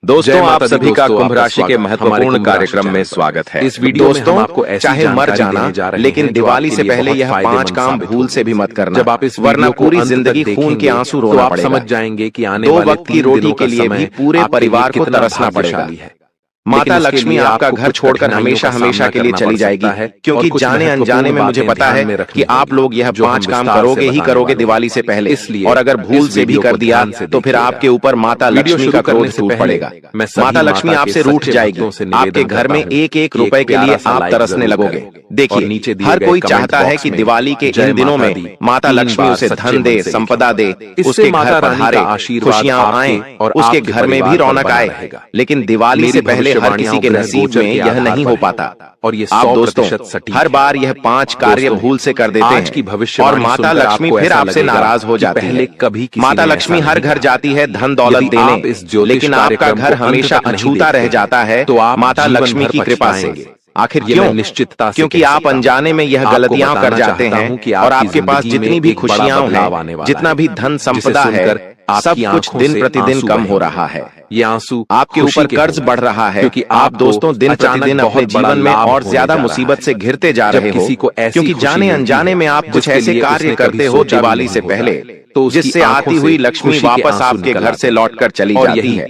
दोस्तों, आप सभी का कुंभ राशि के महत्वपूर्ण कार्यक्रम में स्वागत है। इस वीडियो में हम आपको दोस्तों, चाहे मर जाना, लेकिन दिवाली से पहले यह 5 काम भूल से भी मत करना, जब आप इस वरना पूरी जिंदगी खून के आंसू रोना पड़ेगा। समझ जाएंगे कि आने 2 वाले वक्त की रोटी के लिए भी पूरे परिवार को तरसना पड़ेगा। माता लक्ष्मी आपका घर छोड़कर हमेशा हमेशा के लिए चली जाएगी, क्योंकि जाने अनजाने में मुझे पता है कि आप लोग यह 5 काम करोगे ही करोगे दिवाली से पहले, इसलिए और अगर भूल से भी कर दिया तो फिर आपके ऊपर माता लक्ष्मी का क्रोध टूट पड़ेगा। माता लक्ष्मी आपसे रूठ जाएगी, आपके घर में 1-1 रुपए के लिए आप तरसने लगोगे। देखिए, हर कोई चाहता है कि दिवाली के इन दिनों में माता लक्ष्मी उसे धन दे, संपदा दे, उसके घर पधारे, खुशियां आए और उसके घर में भी रौनक आए। लेकिन दिवाली से पहले हर किसी के नसीब में यह नहीं हो पाता। और ये आप दोस्तों हर बार यह 5 कार्य भूल से कर देते हैं और माता लक्ष्मी फिर आपसे नाराज हो जाती है। माता लक्ष्मी हर घर जाती है धन दौलत देने, लेकिन आपका घर हमेशा अछूता रह जाता है माता लक्ष्मी की कृपा से। आखिर क्यों? निश्चितता क्योंकि आप अनजाने में यह गलतियां कर जाते हैं और आपके पास जितनी भी खुशियां हैं, जितना भी धन संपदा है, सब कुछ दिन प्रतिदिन कम हो रहा है। ये आंसू आपके ऊपर कर्ज बढ़ रहा है, क्योंकि आप दोस्तों दिन प्रतिदिन अपने जीवन में और ज्यादा मुसीबत से घिरते जा रहे हो, क्योंकि जाने अनजाने में आप कुछ ऐसे कार्य करते हो दिवाली से पहले, तो जिससे आती हुई लक्ष्मी वापस आपके घर से लौटकर चली जाती है।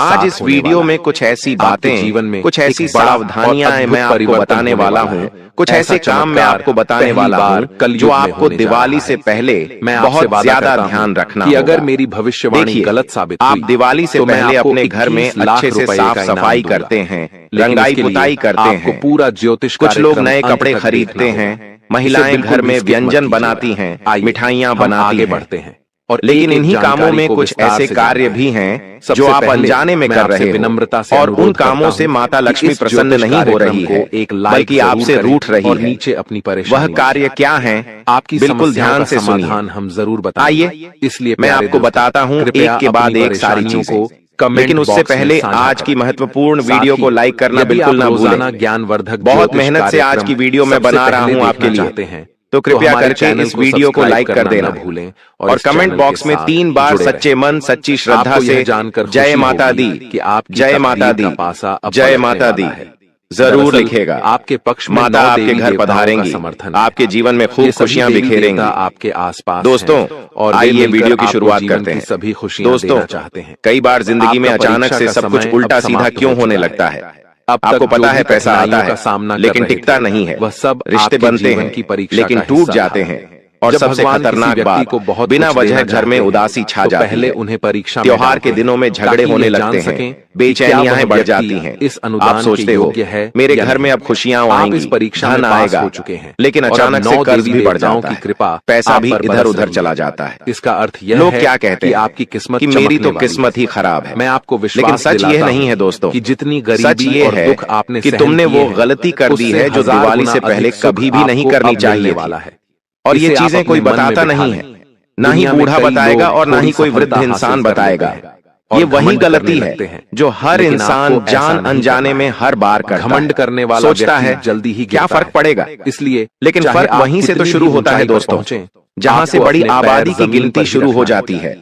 आज इस वीडियो में कुछ ऐसी बातें, जीवन में कुछ ऐसी सावधानियां मैं आपको बताने वाला हूँ, कुछ ऐसे काम मैं आपको बताने वाला हूँ जो आपको दिवाली से पहले बहुत ज्यादा ध्यान रखना होगा। अगर मेरी भविष्यवाणी गलत साबित हुई, आप दिवाली से पहले अपने घर में अच्छे से साफ सफाई करते हैं, रंगाई पुताई करते हैं, पूरा ज्योतिष, कुछ लोग नए कपड़े खरीदते हैं, महिलाएं घर में व्यंजन बनाती हैं, मिठाइयां बनाती हैं। और लेकिन इन्हीं कामों में कुछ ऐसे कार्य भी हैं जो आप अनजाने में कर रहे हो, और उन कामों से माता लक्ष्मी प्रसन्न नहीं हो रही है, बल्कि आपसे रूठ रही है। नीचे अपनी परेशानी, वह कार्य क्या है आपकी बिल्कुल ध्यान से सुनिए, हम जरूर बताइए। इसलिए मैं आपको बताता हूँ एक के बाद एक सारी चीजों, लेकिन उससे पहले आज की महत्वपूर्ण वीडियो को लाइक करना बिल्कुल ना भूलें। ज्ञानवर्धक बहुत मेहनत से आज की वीडियो मैं बना रहा हूँ आपके लिए, तो कृपया करके इस वीडियो को लाइक कर देना भूलें और कमेंट बॉक्स में 3 बार सच्चे मन सच्ची श्रद्धा से जय माता दी कि आप जय माता दी, जय माता दी जरूर लिखेगा। आपके पक्ष माता आपके घर पधारेंगी, आपके जीवन में खूब खुशियां बिखेरेंगी आपके आसपास। दोस्तों, और आइए वीडियो की शुरुआत करते हैं। सभी खुशियां दोस्तों चाहते हैं। कई बार जिंदगी में अचानक से सब कुछ उल्टा सीधा क्यों होने लगता है? आपको पता है पैसा आता है लेकिन टिकता नहीं है, वह सब रिश्ते बनते हैं लेकिन टूट जाते हैं, और सबसे खतरनाक बात, को बिना वजह घर में उदासी छा जाती है। पहले उन्हें परीक्षा त्योहार के दिनों में झगड़े होने लगते हैं, बेचैनियां बढ़ जाती हैं। इस अनुदान आप सोचते हो मेरे घर में अब खुशियां आएंगी, इस परीक्षा धन आएगा हो चुके हैं, लेकिन अचानक से कर्ज भी बढ़ जाता है, कृपा पैसा भी इधर उधर चला जाता है। इसका अर्थ यह लोग क्या कहते हैं आपकी किस्मत, कि मेरी तो किस्मत ही खराब है। मैं आपको विश्वास, लेकिन सच ये नहीं है दोस्तों कि जितनी गरीबी और दुख आपने कि तुमने वो गलती कर दी है जो दिवाली से पहले कभी भी नहीं करनी चाहिए वाला है। और ये चीजें कोई बताता नहीं है, ना ही बूढ़ा बताएगा और ना ही कोई वृद्ध इंसान बताएगा। ये वही गलती है जो हर इंसान जान अनजाने में हर बार करता है। घमंड करने वाला सोचता है जल्दी ही क्या फर्क पड़ेगा, इसलिए, लेकिन फर्क वहीं से तो शुरू होता है दोस्तों, जहां से बड़ी आबादी की गिनती शुरू हो जाती है।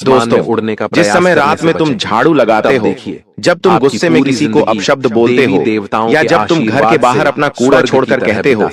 दोस्तों, उड़ने का जिस समय रात में तुम झाड़ू लगाते हो, जब तुम गुस्से में किसी को अपशब्द बोलते हो, या जब तुम घर के बाहर अपना कूड़ा छोड़कर कहते हो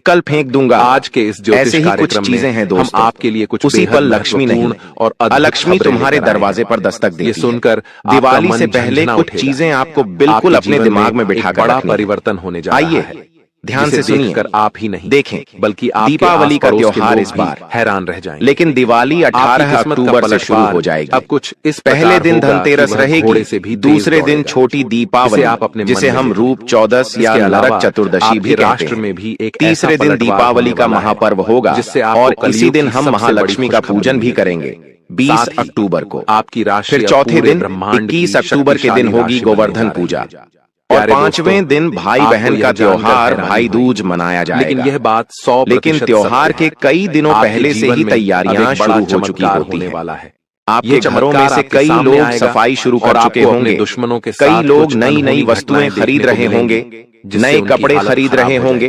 कल फेंक दूंगा, आज के इस ऐसे ही कुछ चीजें हैं दोस्तों, आपके लिए कुछ उसी पल लक्ष्मी नहीं और अलक्ष्मी तुम्हारे दरवाजे पर दस्तक देती है। सुनकर दिवाली से पहले कुछ चीजें आपको बिल्कुल अपने दिमाग में बिठाकर बड़ा परिवर्तन होने जा रहा है। ध्यान से सुनिए, कर आप ही नहीं देखें बल्कि दीपावली का त्योहार इस बार हैरान रह जाएंगे। लेकिन दिवाली 18 अक्टूबर से शुरू हो जाएगी। अब कुछ इस पहले दिन धनतेरस रहेगी, दूसरे दिन छोटी दीपावली आप अपने जिसे हम रूप चौदस या नरक चतुर्दशी भी राष्ट्र में भी एक, तीसरे दिन दीपावली का महापर्व होगा, और इसी दिन हम महालक्ष्मी का पूजन भी करेंगे 20 अक्टूबर को आपकी राशि। फिर चौथे दिन 21 अक्टूबर के दिन होगी गोवर्धन पूजा, और 5वें दिन भाई बहन का त्योहार भाई दूज मनाया जाएगा। लेकिन यह बात 100%, लेकिन त्योहार के कई दिनों पहले से ही तैयारियां शुरू हो चुकी होती हैं। आपके घरों में से कई लोग सफाई शुरू कर चुके होंगे, दुश्मनों के कई लोग नई नई वस्तुएं खरीद रहे होंगे, नए कपड़े खरीद रहे होंगे,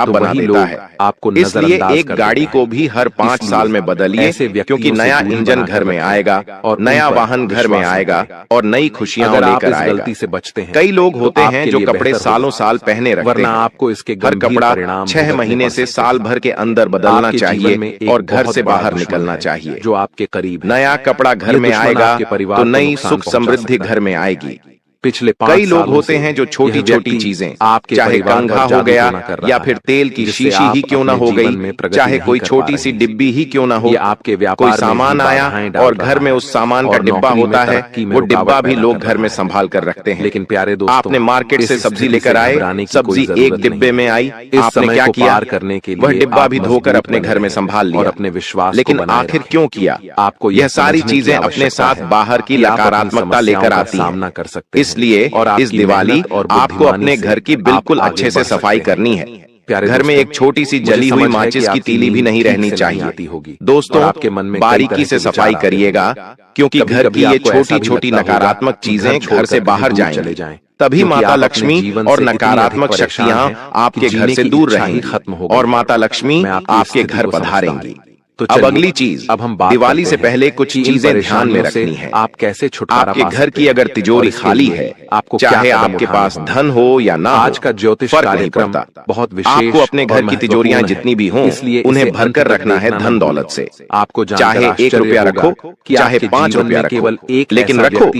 खराब तो बना वही देता लोग है। आपको इसलिए नजरअंदाज एक कर गाड़ी देते को हैं। भी हर 5 इसलिए साल में बदलिए, ऐसे व्यक्तियों क्योंकि से नया दूरी इंजन बनाकर घर में रखें आएगा, और उन नया पर वाहन घर में विश्वास न आएगा करें। और नई खुशियां अगर आप लेकर इस आएगा। गलती से बचते हैं कई लोग तो होते हैं आपके जो लिए कपड़े बेहतर सालों होगा, साल पहने रखते वरना हैं। आपको इसके हर गंभीर कपड़ा परिणाम 6 भुगतने महीने पड़ से सकते साल हैं। भर के अंदर बदलना आपके चाहिए जीवन में एक और घर बहुत से बड़ा बाहर दुश्मन निकलना है, चाहिए। जो आपके करीब है। नया कपड़ा घर ये में दुश्मन आएगा आपके परिवार तो को नई नुकसान सुख पहुंचा समृद्धि सकता घर है। में आएगी। पिछले 5 कई लोग सालों होते से हैं जो यह छोटी छोटी व्यक्ति चीजें, आपके चाहे परिवार कंघा पर हो जादू गया टोना कर या रहा फिर है, तेल की जिससे शीशी आप ही क्यों ना अपने हो जीवन गई, में प्रगति चाहे नहीं कोई कर पा छोटी सी रहे हैं। डिब्बी ही क्यों ना हो, ये आपके व्यापार कोई में भी सामान आया बाधाएं डाल और घर रहा में है उस सामान का और डिब्बा नौकरी में होता है, तरक्की में वो रुकावट डिब्बा भी पैदा लोग कर घर रहा में है। संभाल कर रखते हैं। लेकिन प्यारे दोस्तों, आपने मार्केट इस से सब्जी स्थिति लेकर से आए, घबराने की कोई सब्जी एक जरूरत डिब्बे नहीं में है। आई, इस आपने समय क्या को किया, पार करने के वह लिए डिब्बा आप भी धोकर मजबूत अपने बने घर में रहें संभाल और लिया। अपने विश्वास को लेकिन बनाए आखिर रखें। क्यों किया? आपको यह सारी समझने की चीजें अपने आवश्यकता साथ है बाहर की कि आप अपनी नकारात्मकता समस्याओं लेकर का आती हैं। सामना कर सकते हैं इसलिए और इस आपकी दिवाली मेहनत और आपको बुद्धिमानी अपने से घर की आप बिल्कुल आगे अच्छे से बढ़ सफाई सकते हैं। करनी है। प्यारे घर में दोस्तों, एक छोटी सी मुझे जली हुई समझ है माचिस कि की आपकी तीली भी नींद नहीं ठीक रहनी से नहीं चाहिए। आती होगी दोस्तों, और आपके मन में कई बारीकी तरह से के विचार सफाई आते करिएगा, होंगे। क्योंकि घर कभी-कभी की ये आपको ऐसा छोटी भी छोटी लगता होगा नकारात्मक कि चीजें घर छोड़कर से कहीं बाहर दूर जाएंगी। चले जाएं, तभी माता लक्ष्मी और नकारात्मक शक्तियां आपके घर से दूर रहेंगी और माता लक्ष्मी आपके घर पधारेंगी। तो अब अगली चीज, अब हम दिवाली से पहले कुछ चीजें ध्यान में रखनी है। आप कैसे छुटकारा आपके घर की अगर तिजोरी खाली है, आपको चाहे आपके पास धन हो या ना, आज का ज्योतिष कार्यक्रम बहुत विशेष, आपको अपने घर की तिजोरियां जितनी भी हों, इसलिए उन्हें भरकर रखना है धन दौलत से। आपको चाहे 1 रुपया रखो, चाहे 5 रुपया रखो, लेकिन रखो।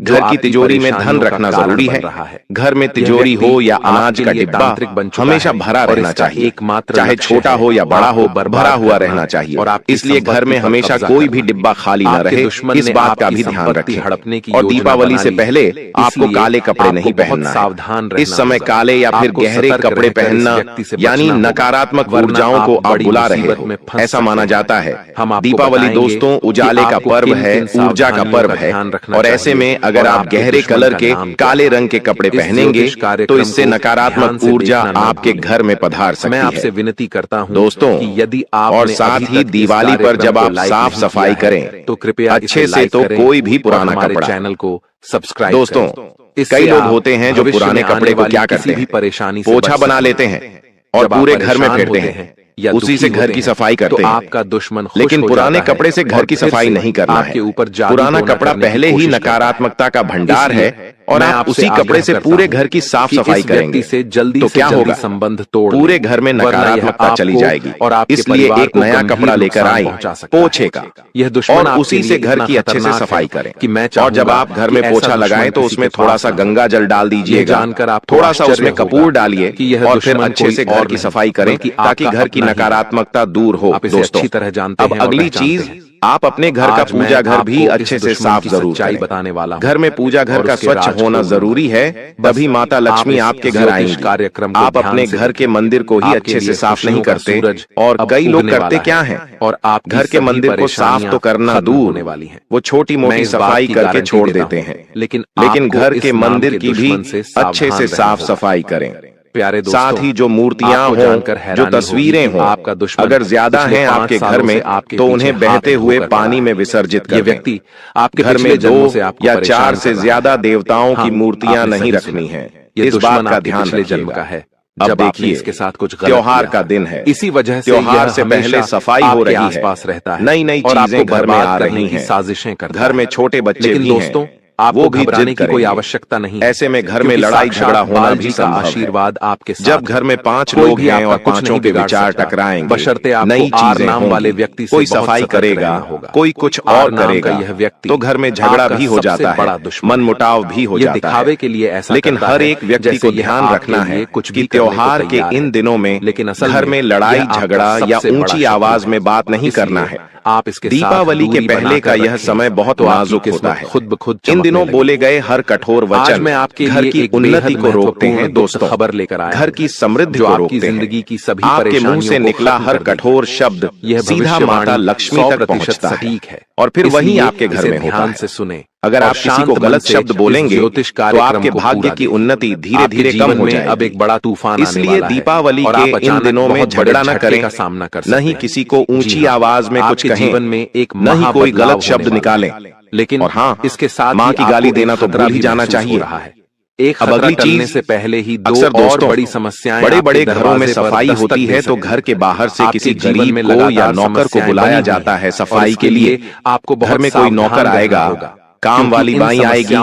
घर की तिजोरी में धन रखना जरूरी है। घर में तिजोरी हो या अनाज का डिब्बा हमेशा भरा रहना चाहिए, चाहे छोटा हो या बड़ा हो, भरा हुआ रहना चाहिए। इसलिए घर में हमेशा कोई भी डिब्बा खाली न रहे, इस बात का भी ध्यान रखें। और दीपावली से पहले आपको काले कपड़े नहीं पहनना है। इस समय काले या फिर गहरे कपड़े पहनना यानी नकारात्मक ऊर्जाओं को आप बुला रहे हो, ऐसा माना जाता है। दीपावली दोस्तों उजाले का पर्व है, ऊर्जा का पर्व है, और ऐसे में अगर आप गहरे कलर के काले रंग के कपड़े पहनेंगे तो इससे नकारात्मक ऊर्जा आपके घर में पधार सकती है। मैं आपसे विनती करता हूं दोस्तों, कि यदि आप और साथ ही दिवाली पर जब आप साफ सफाई करें तो कृपया अच्छे से, तो कोई भी पुराना कपड़ा, चैनल को सब्सक्राइब दोस्तों कई लोग होते हैं जो पुराने कपड़े को क्या करते हैं, पोछा बना लेते हैं और पूरे घर में फेरते हैं, उसी से घर की सफाई करते हैं। आपका दुश्मन लेकिन पुराने कपड़े से घर की सफाई नहीं करना है। पुराना कपड़ा पहले ही नकारात्मकता का भंडार है और आप उसी कपड़े से पूरे घर की साफ सफाई करेंगे तो क्या होगा, संबंध तोड़ पूरे घर में नकारात्मकता चली जाएगी। इसलिए एक नया कपड़ा लेकर आए पोछे का, और उसी से घर की अच्छे से सफाई करें। और जब आप घर में पोछा लगाएं तो उसमें थोड़ा सा गंगा जल डाल दीजिएगा, थोड़ा सा उसमें कपूर डालिए और फिर अच्छे से घर की सफाई करें ताकि घर की नकारात्मकता दूर हो। दोस्तों अब अगली चीज, आप अपने घर का पूजा घर भी अच्छे से साफ जरूर करें। बताने वाला घर में पूजा घर का स्वच्छ होना जरूरी है, तभी माता लक्ष्मी आपके घर आएंगी। आप अपने घर के मंदिर को ही अच्छे से साफ नहीं करते, और कई लोग करते क्या हैं, और आप घर के मंदिर को साफ तो करना दूर, वो छोटी मोटी सफाई करके छोड़ देते हैं। लेकिन घर के मंदिर की भी अच्छे से साफ सफाई करें। प्यारे दोस्तों, साथ ही जो मूर्तियां हों, जो तस्वीरें हों, आपका दुश्मन अगर ज्यादा हैं आपके घर में तो उन्हें बहते हुए पानी में विसर्जित कर दें। व्यक्ति आपके घर में 2 या 4 से ज्यादा देवताओं की मूर्तियां नहीं रखनी है, इस बात का ध्यान रखिएगा। अब देखिए, इसके साथ कुछ त्योहार का दिन है, इसी वजह से त्योहार से पहले सफाई हो रही है, आसपास रहता है, नई नई चीजें घर में आ रही हैं, साजिशें करता है। घर में छोटे बच्चे भी हैं, आपको घबराने की कोई आवश्यकता नहीं। ऐसे में घर में लड़ाई झगड़ा होना भी संभव है। आशीर्वाद आपके साथ। जब घर में 5 लोग हैं और पांचों के विचार टकराएंगे, बशर्ते नई चीजें नाम वाले व्यक्ति से कोई सफाई करेगा, कोई कुछ और करेगा, यह व्यक्ति तो घर में झगड़ा भी हो जाता है, मनमुटाव भी हो जाता है। दिखावे के लिए ऐसा, लेकिन हर एक व्यक्ति को ध्यान रखना है कि त्योहार के इन दिनों में घर में लड़ाई झगड़ा या ऊंची आवाज में बात नहीं करना है। आप इसके दीपावली के पहले का यह समय बहुत नाजुक होता है। खुद ब खुद इन दिनों बोले गए हर कठोर वचन घर की उन्नति को रोकते हैं। दोस्तों, खबर लेकर आए, घर की समृद्धि को रोकते हैं। जिंदगी की सभी आपके मुंह से निकला हर कठोर शब्द सीधा माता लक्ष्मी तक पहुंचता है और फिर वही आपके घर में होता है। से सुने, अगर आप किसी को गलत शब्द बोलेंगे तो आपके भाग्य की उन्नति धीरे धीरे कम हो जाएगी। अब एक बड़ा तूफान, इसलिए दीपावली के इन दिनों में झगड़ा न करें, न ही किसी को ऊंची आवाज में कुछ कहें, न ही कोई गलत शब्द निकालें। लेकिन और हाँ, इसके साथ माँ की गाली देना तो भूल ही जाना चाहिए। एक अब अगली चीज से पहले ही अक्सर दोस्तों बड़ी समस्याएं, बड़े बड़े घरों में सफाई होती है तो घर के बाहर से किसी गरीब को या नौकर को बुलाया जाता है सफाई के लिए। आपको घर में कोई नौकर आएगा, काम वाली बाई आएगी,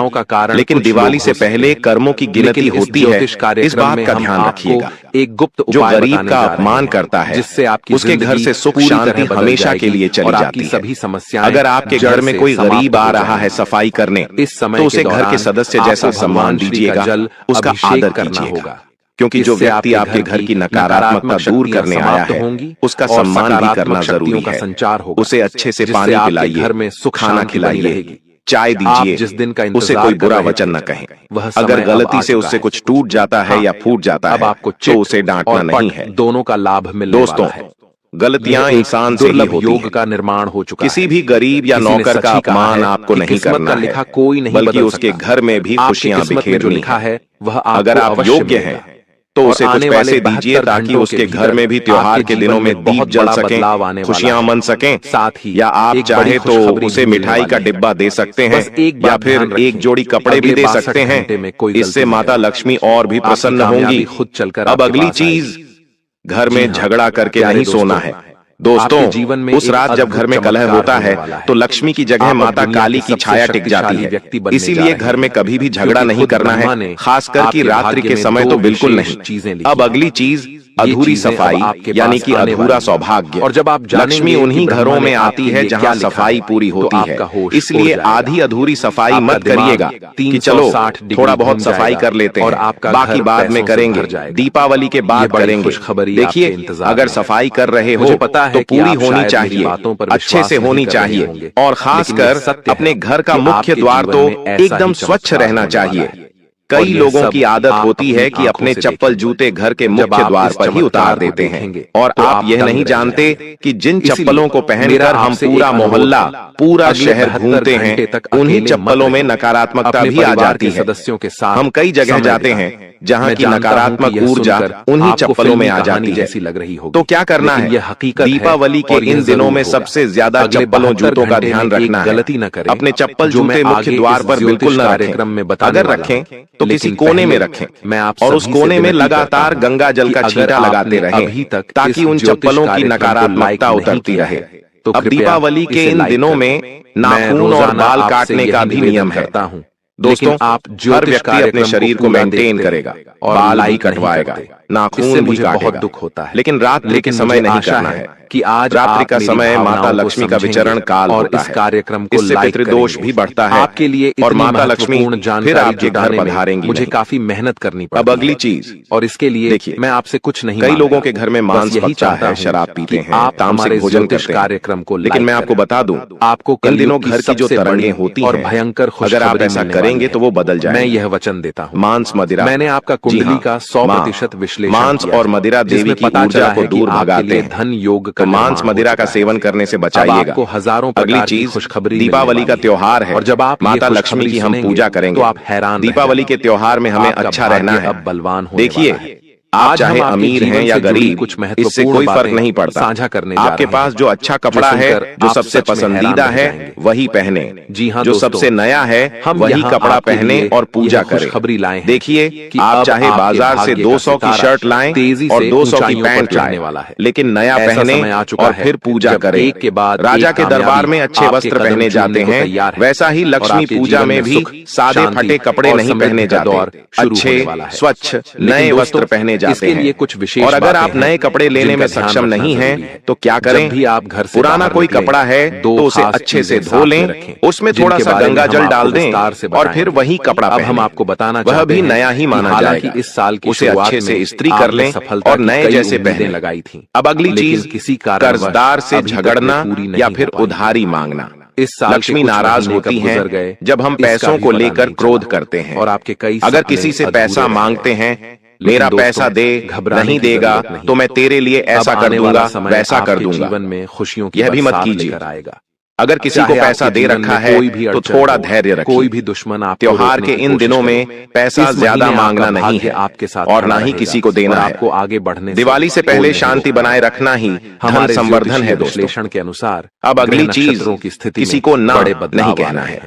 लेकिन दिवाली से पहले कर्मों की गिनती होती है। इस बात का ध्यान रखिएगा, एक गुप्त जो गरीब का अपमान करता है जिससे आपकी उसके घर से सुख शांति हमेशा के लिए चली जाती है। सभी समस्याएं अगर आपके घर में कोई गरीब आ रहा है सफाई करने, तो उसे घर के सदस्य जैसा सम्मान दीजिएगा, उसका आदर कीजिएगा, क्योंकि जो व्यक्ति आपके घर की नकारात्मकता दूर करने आया है उसका सम्मान भी करना जरूरी है। उसे अच्छे से पानी पिलाइए, घर में सुख खाना खिलाइए, चाय दीजिए, जिस दिन का उसे कोई बुरा वचन न कहें। अगर गलती से उससे कुछ टूट जाता है या फूट जाता है तो उसे डांटना नहीं है। दोनों का लाभ मिलने दोस्तों, वाला है। गलतियां इंसान से ही होती योग हैं। का निर्माण हो चुका है। किसी भी गरीब या नौकर का अपमान आपको नहीं करना है, कोई नहीं बल्कि उसके घर में भी खुशियां बिखेरनी लिखा है वह अगर आप योग्य हैं तो उसे कुछ पैसे दीजिए ताकि उसके घर में भी त्योहार के दिनों में दीप जल सकें, खुशियां मन सकें। साथ ही या आप चाहे तो उसे मिठाई का डिब्बा दे सकते हैं या फिर एक जोड़ी कपड़े भी दे सकते हैं। इससे माता लक्ष्मी और भी प्रसन्न होंगी। अब अगली चीज, घर में झगड़ा करके नहीं सोना है। दोस्तों, जीवन में उस रात जब घर में कलह होता है तो लक्ष्मी की जगह माता काली की छाया टिक जाती है। इसीलिए घर में कभी भी झगड़ा नहीं करना है, खासकर कि रात्रि के समय तो बिल्कुल नहीं। अब अगली चीज, अधूरी सफाई यानी कि अधूरा सौभाग्य। और जब आप लक्ष्मी उन्हीं घरों में आती है जहां सफाई पूरी होती है। इसलिए आधी अधूरी सफाई मत करिएगा कि चलो थोड़ा बहुत सफाई कर लेते हैं, बाकी बाद में करेंगे, दीपावली के बाद करेंगे। देखिए, अगर सफाई कर रहे हो तो पूरी होनी चाहिए, अच्छे से होनी चाहिए, और खासकर अपने घर का मुख्य द्वार तो एकदम स्वच्छ रहना चाहिए। कई लोगों की आदत होती है कि अपने चप्पल जूते घर के मुख्य द्वार पर ही उतार देते हैं, और आप यह नहीं जानते कि जिन चप्पलों को पहनकर हम पूरा मोहल्ला, पूरा शहर घूमते हैं, उन्हीं चप्पलों में नकारात्मकता भी आ जाती है। हम कई जगह जाते हैं जहाँ की नकारात्मक ऊर्जा उन्हीं चप्पलों में आ जाती है। लग रही हो तो क्या करना है? दीपावली के इन दिनों में सबसे ज्यादा चप्पलों जूतों का ध्यान रखना है। गलती न करें, अपने चप्पल जूते मुख्य द्वार पर बिल्कुल न रखें। अगर रखें तो किसी कोने में रखें, और उस कोने में लगातार गंगा जल का छींटा लगाते रहें ताकि उन चप्पलों की नकारात्मकता उतरती रहे। अब दीपावली के इन दिनों में नाखून और बाल काटने का भी नियम है। दोस्तों, हर व्यक्ति अपने शरीर को मेंटेन करेगा, बाल भी कटवाएगा, नाखून भी काटेगा, दुख होता है। लेकिन रात्रि के समय नहीं करना है कि आज रात्रि का समय माता लक्ष्मी का विचरण काल और होता इस है। कार्यक्रम को इससे पितृदोष भी बढ़ता है आपके लिए, और माता लक्ष्मी फिर आपके घर पधारेंगी। मुझे काफी मेहनत करनी पड़ती है। अब अगली चीज, और इसके लिए देखिए, मैं आपसे कुछ नहीं, कई लोगों के घर में मांस पकता है, शराब पीते हैं, आप तामसिक भोजन करते हैं, कार्यक्रम को, लेकिन मैं आपको बता दूं, आपको इन दिनों घर की जो तरंगें होती और हैं, भयंकर अगर आप ऐसा करेंगे तो वो बदल जाएंगे। मैं यह वचन देता हूँ। मांस मदिरा, मैंने आपका कुंडली का 100% विश्लेषण मांस और मदिरा देवी की ऊर्जा को दूर भगाते हैं। धन योग तो मांस मदिरा का सेवन करने से बचाइएगा। हजारों अगली चीज, दीपावली का त्योहार है, और जब आप माता लक्ष्मी की हम पूजा करेंगे तो आप हैरान। दीपावली के त्योहार में हमें अच्छा रहना है। अब बलवान देखिए, आप चाहे अमीर हैं या गरीब, इससे कोई फर्क नहीं पड़ता। साझा करने आपके पास जो अच्छा कपड़ा है, जो सबसे पसंदीदा है, वही पहने। जी हाँ, जो सबसे नया है वही कपड़ा पहने और पूजा करें। देखिए, आप चाहे बाजार से 200 की शर्ट लाएं और 200 की पैंट लाएं, लेकिन नया पहने और फिर पूजा करें। राजा के दरबार में अच्छे वस्त्र पहने जाते हैं, वैसा ही लक्ष्मी पूजा में भी सादे फटे कपड़े नहीं पहने जाते, अच्छे स्वच्छ नए वस्त्र पहने जाते हैं। कुछ विशेष और अगर आप नए कपड़े लेने में सक्षम नहीं हैं तो क्या करें? भी आप घर से पुराना कोई कपड़ा है तो उसे अच्छे से धो लें, उसमें थोड़ा सा गंगा जल डाल दें और फिर वही कपड़ा पहनें। हम आपको बताना वह भी नया ही माना जाएगा। इस साल की उसे अच्छे से इस्त्री कर लें और नए जैसे पहने लगाई थी। अब अगली चीज, कर्जदार से झगड़ना या फिर उधारी मांगना। इस साल लक्ष्मी नाराज होती हैं जब हम पैसों को लेकर क्रोध करते हैं। और आपके कई अगर किसी से पैसा मांगते हैं, मेरा पैसा दे, नहीं देगा तो मैं तेरे लिए ऐसा कर दूंगा, वैसा कर दूंगा, जीवन में खुशियों की यह भी मत कीजिए। अगर किसी को पैसा दे रखा है तो थोड़ा धैर्य रखिए। कोई भी दुश्मन आप त्योहार के इन दिनों में पैसा ज्यादा मांगना नहीं है आपके साथ, और ना ही किसी को देना है। आपको आगे बढ़ने, दिवाली से पहले शांति बनाए रखना ही धन संवर्धन है विश्लेषण के अनुसार। अब अगली चीज, किसी को ना नहीं कहना है।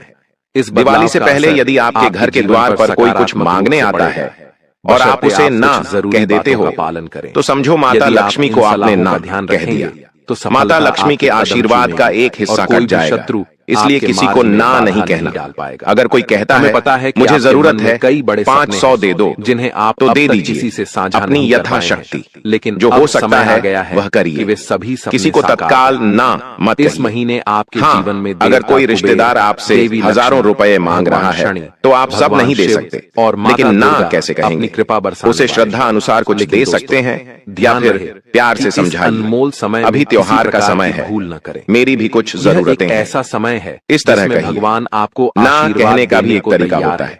इस दिवाली से पहले यदि आपके घर के द्वार पर कोई कुछ मांगने आता है और आप उसे ना कह देते हो पालन करें, तो समझो माता लक्ष्मी को आपने ना कह दिया। तो माता लक्ष्मी के आशीर्वाद का एक हिस्सा कट जाएगा। इसलिए किसी को ना नहीं कहना। अगर कोई कहता है पता है मुझे जरूरत है कई बड़े 500 दे दो, जिन्हें आप तो दे दीजिए, किसी से साझा अपनी यथाशक्ति, लेकिन जो हो सकता है वह कि करिए। वे सभी किसी को तत्काल ना मत इस कहिए। महीने आपके हाँ, जीवन में अगर कोई रिश्तेदार आपसे हजारों रुपए मांग रहा है तो आप सब नहीं दे सकते, और लेकिन ना कैसे कहेंगे? कृपा बरसाने उसे श्रद्धा अनुसार कुछ दे सकते हैं या फिर प्यार से समझाइए। अनमोल समय, अभी त्योहार का समय है, भूल न करें। मेरी भी कुछ जरूरतें हैं, ऐसा समय है इस तरह कहिए। भगवान आपको ना कहने का भी एक तरीका होता है।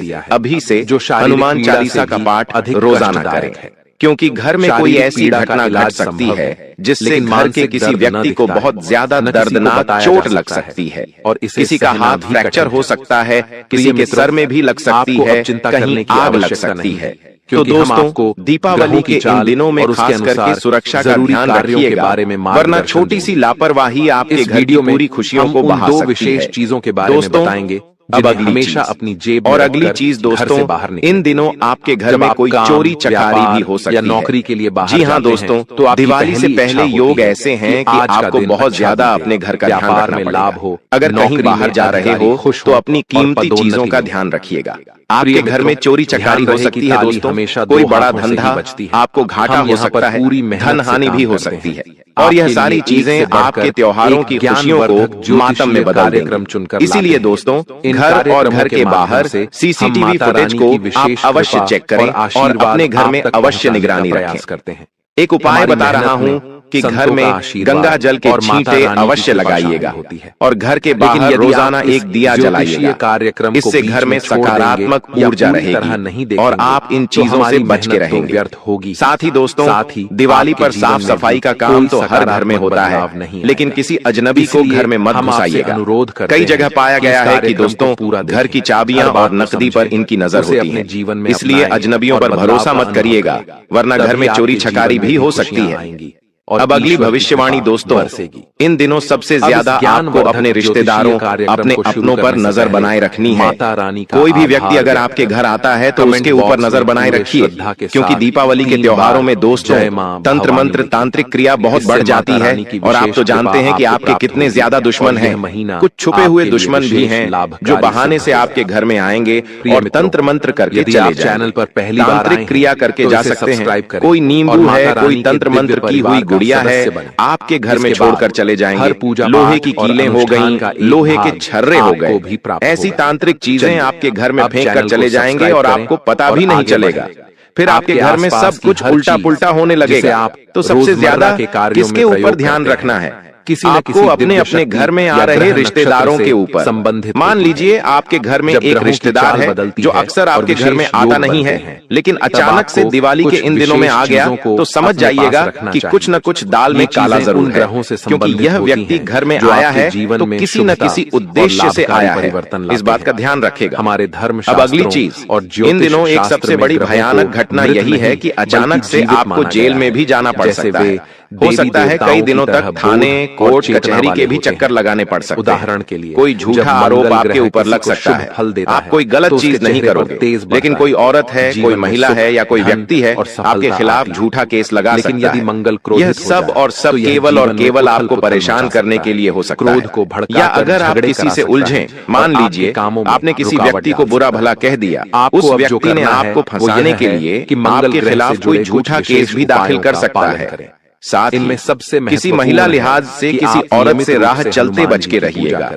दिया है अभी से जो शारीरिक हनुमान पीड़ा चालीसा से का भी पाठ अधिक रोजाना कष्टदायक करें, है। क्योंकि घर में कोई शारीरिक ऐसी पीड़ा का घटना घट इलाज सकती संभव है जिससे लेकिन घर के मानसिक किसी दर्द न व्यक्ति को दिखता है, बहुत ज्यादा न किसी को दर्दनाक बताया जा चोट लग सकता है, सकती है और इसे किसी का सहना हाथ भी फ्रैक्चर कठिन हो है। सकता है, किसी प्रिय के मित्रों, सर में भी लग सकती आपको है, अब चिंता कहीं करने की आग लग आवश्यकता सकती नहीं है। है, तो क्योंकि हम दोस्तों, आपको दीपावली ग्रहों के की इन चाल दिनों में और उसके खास करके अनुसार सुरक्षा का जरूरी ध्यान कार्यों के रखिएगा, बारे में वरना मार्गदर्शन छोटी सी देंगे। लापरवाही आपके इस घर की वीडियो में पूरी खुशियों हम को उन बहा दो सकती विशेष है। चीजों के बारे में दोस्तों, बताएंगे अब जिन्हें अगली हमेशा चीज अपनी जेब में और अगली रखकर चीज घर से दोस्तों, बाहर निकलें। इन दिनों आपके घर जब में आप कोई काम, चोरी चकारी व्यापार भी हो या सकती नौकरी है। के लिए बाहर जी हाँ जाते दोस्तों, हैं, तो आपकी दिवाली से पहली पहले इच्छा योग होती है ऐसे हैं कि कि आज का आपको दिन बहुत अच्छा ज्यादा बीते, अपने घर का ध्यान व्यापार रखना में पड़ेगा। लाभ हो, अगर कहीं नौकरी बाहर में जा रहे अधिकारी हो खुश तो हों अपनी और कीमती चीजों पदोन्नति का मिले। ध्यान रखिएगा। प्रिय आपके घर में मित्रों, चोरी चकारी ध्यान हो रहे कि सकती है ताली दोस्तों, हमेशा कोई दो बड़ा हाथों से ही धंधा, बजती है। आपको घाटा हम हो यहाँ पर सकता है, पूरी मेहनत धन से हानि काम भी हो करते सकती हैं। है, और यह आपके सारी लिए एक चीजें से बढ़कर आपके त्योहारों एक की खुशियों ज्ञानवर्धक को मातम में ज्योतिषीय बदल कार्यक्रम देंगे। चुनकर इसीलिए लाते हैं। दोस्तों, इन घर और कार्यक्रमों घर के के माध्यम बाहर से हम सीसीटीवी माता फुटेज रानी को की आप विशेष अवश्य कृपा चेक करें और और आशीर्वाद अपने घर आप में तक अवश्य पहुंचाने का निगरानी प्रयास रखें। करते हैं। एक उपाय बता रहा हूँ कि घर में गंगा जल के छींटे अवश्य लगाइएगा और घर के बाहर रोजाना एक दिया जलाइएगा। कार्यक्रम इससे घर में सकारात्मक ऊर्जा रहेगी और आप इन चीजों से बच के रहेंगे। व्यर्थ होगी। साथ ही दोस्तों, दिवाली पर साफ सफाई का काम तो हर घर में होता है, लेकिन किसी अजनबी को घर में मत घुसाइएगा। कई जगह पाया गया है कि दोस्तों घर की चाबियां और नकदी पर इनकी नजर होती है, इसलिए अजनबियों पर भरोसा मत करिएगा, वरना घर में चोरी छकारी भी हो सकती है। अब अगली भविष्यवाणी दोस्तों, इन दिनों सबसे ज्यादा आपको अपने रिश्तेदारों, अपने अपनों पर नजर बनाए रखनी है। कोई भी व्यक्ति अगर आपके घर आता है तो उसके ऊपर नजर बनाए रखिए, क्योंकि दीपावली के त्योहारों में दोस्तों तंत्र मंत्र तांत्रिक क्रिया बहुत बढ़ जाती है और आप तो जानते हैं कि आपके कितने ज्यादा दुश्मन हैं। कुछ छुपे हुए दुश्मन भी हैं जो बहाने से आपके घर में आएंगे और तंत्र मंत्र करके चले जाएंगे। तांत्रिक क्रिया करके जा सकते हैं। कोई नींबू है, कोई तंत्र मंत्र की हुई गुड़िया है, आपके घर में छोड़कर चले जाएंगे। लोहे की कीलें हो गईं, लोहे के छर्रे हो गए, ऐसी तांत्रिक चीजें आपके घर में फेंक कर चले जाएंगे और आपको पता भी नहीं चलेगा। फिर आपके घर में सब कुछ उल्टा पुल्टा होने लगेगा। तो सबसे ज्यादा किसके ऊपर ध्यान रखना है? आपको अपने अपने घर में आ रहे रिश्तेदारों के ऊपर संबंधित। मान लीजिए आपके घर में एक रिश्तेदार है जो अक्सर आपके घर में आता नहीं है, लेकिन अचानक से दिवाली के इन दिनों में आ गया, तो समझ जाइएगा कि कुछ न कुछ दाल में काला जरूर है, क्योंकि यह व्यक्ति घर में आया है तो किसी न किसी उद्देश्य से आया है। इस बात का ध्यान रखेगा। हमारे धर्म अब अगली चीज, इन दिनों एक सबसे बड़ी भयानक घटना यही है कि अचानक से आपको जेल में भी जाना पड़ सकता है। हो सकता है कई दिनों तक थाने, कोर्ट, कचहरी के भी चक्कर लगाने पड़ सकते हैं। उदाहरण के लिए, कोई झूठा आरोप आपके ऊपर लग सकता है। आप कोई गलत चीज नहीं करोगे, लेकिन कोई औरत है, कोई महिला है या कोई व्यक्ति है आपके खिलाफ झूठा केस लगा सकता है। यह सब और सब केवल और केवल आपको परेशान करने के लिए हो सकता है। या अगर आप किसी से उलझें, मान लीजिए आपने किसी व्यक्ति को बुरा भला कह दिया, उस व्यक्ति ने आपको फंसाने के लिए आपके खिलाफ कोई झूठा केस भी दाखिल कर सकता है। साथ इनमें सबसे किसी महिला लिहाज से किसी औरत से राह चलते बच के रहिएगा,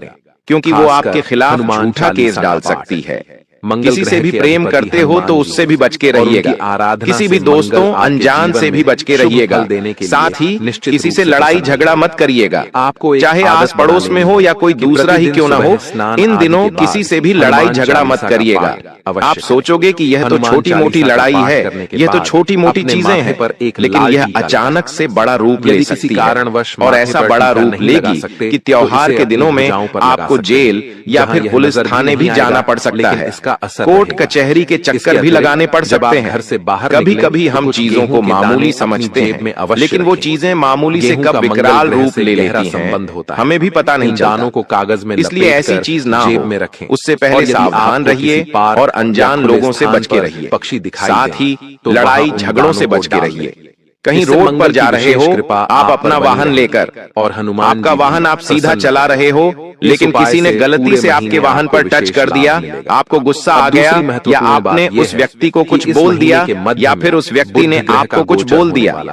क्योंकि वो आपके खिलाफ झूठा केस डाल सकती है। किसी से भी प्रेम करते हो तो उससे भी बच के रहिएगा। किसी भी दोस्तों अनजान से भी बच के रहिएगा। साथ ही किसी से लड़ाई झगड़ा मत करिएगा, चाहे आस पड़ोस में हो या कोई दूसरा ही क्यों ना हो। इन दिनों किसी से भी लड़ाई झगड़ा मत करिएगा। आप सोचोगे कि यह तो छोटी मोटी लड़ाई है, यह तो छोटी मोटी चीजें हैं, लेकिन यह अचानक से बड़ा रूप ले सकती है और ऐसा बड़ा रूप लेगी कि त्योहार के दिनों में आपको जेल या फिर पुलिस थाने भी जाना पड़ सकता है। कोर्ट कचहरी के चक्कर भी लगाने पड़ सकते हैं। कभी कभी हम चीजों को मामूली समझते हैं, लेकिन वो चीजें मामूली से कब विकराल रूप ले लेती हैं हमें भी पता नहीं चलता। को कागज में इसलिए ऐसी चीज ना हो, उससे पहले सावधान रहिए और अनजान लोगों से बच के रहिए। साथ ही लड़ाई झगड़ों से बच के रहिए। कहीं रोड पर जा रहे हो आप अपना वाहन लेकर, और हनुमान आपका वाहन आप सीधा चला रहे हो, लेकिन किसी ने गलती से आपके वाहन पर टच कर दिया, आपको गुस्सा आ गया या आपने उस व्यक्ति को कुछ बोल दिया या फिर उस व्यक्ति ने आपको कुछ बोल दिया।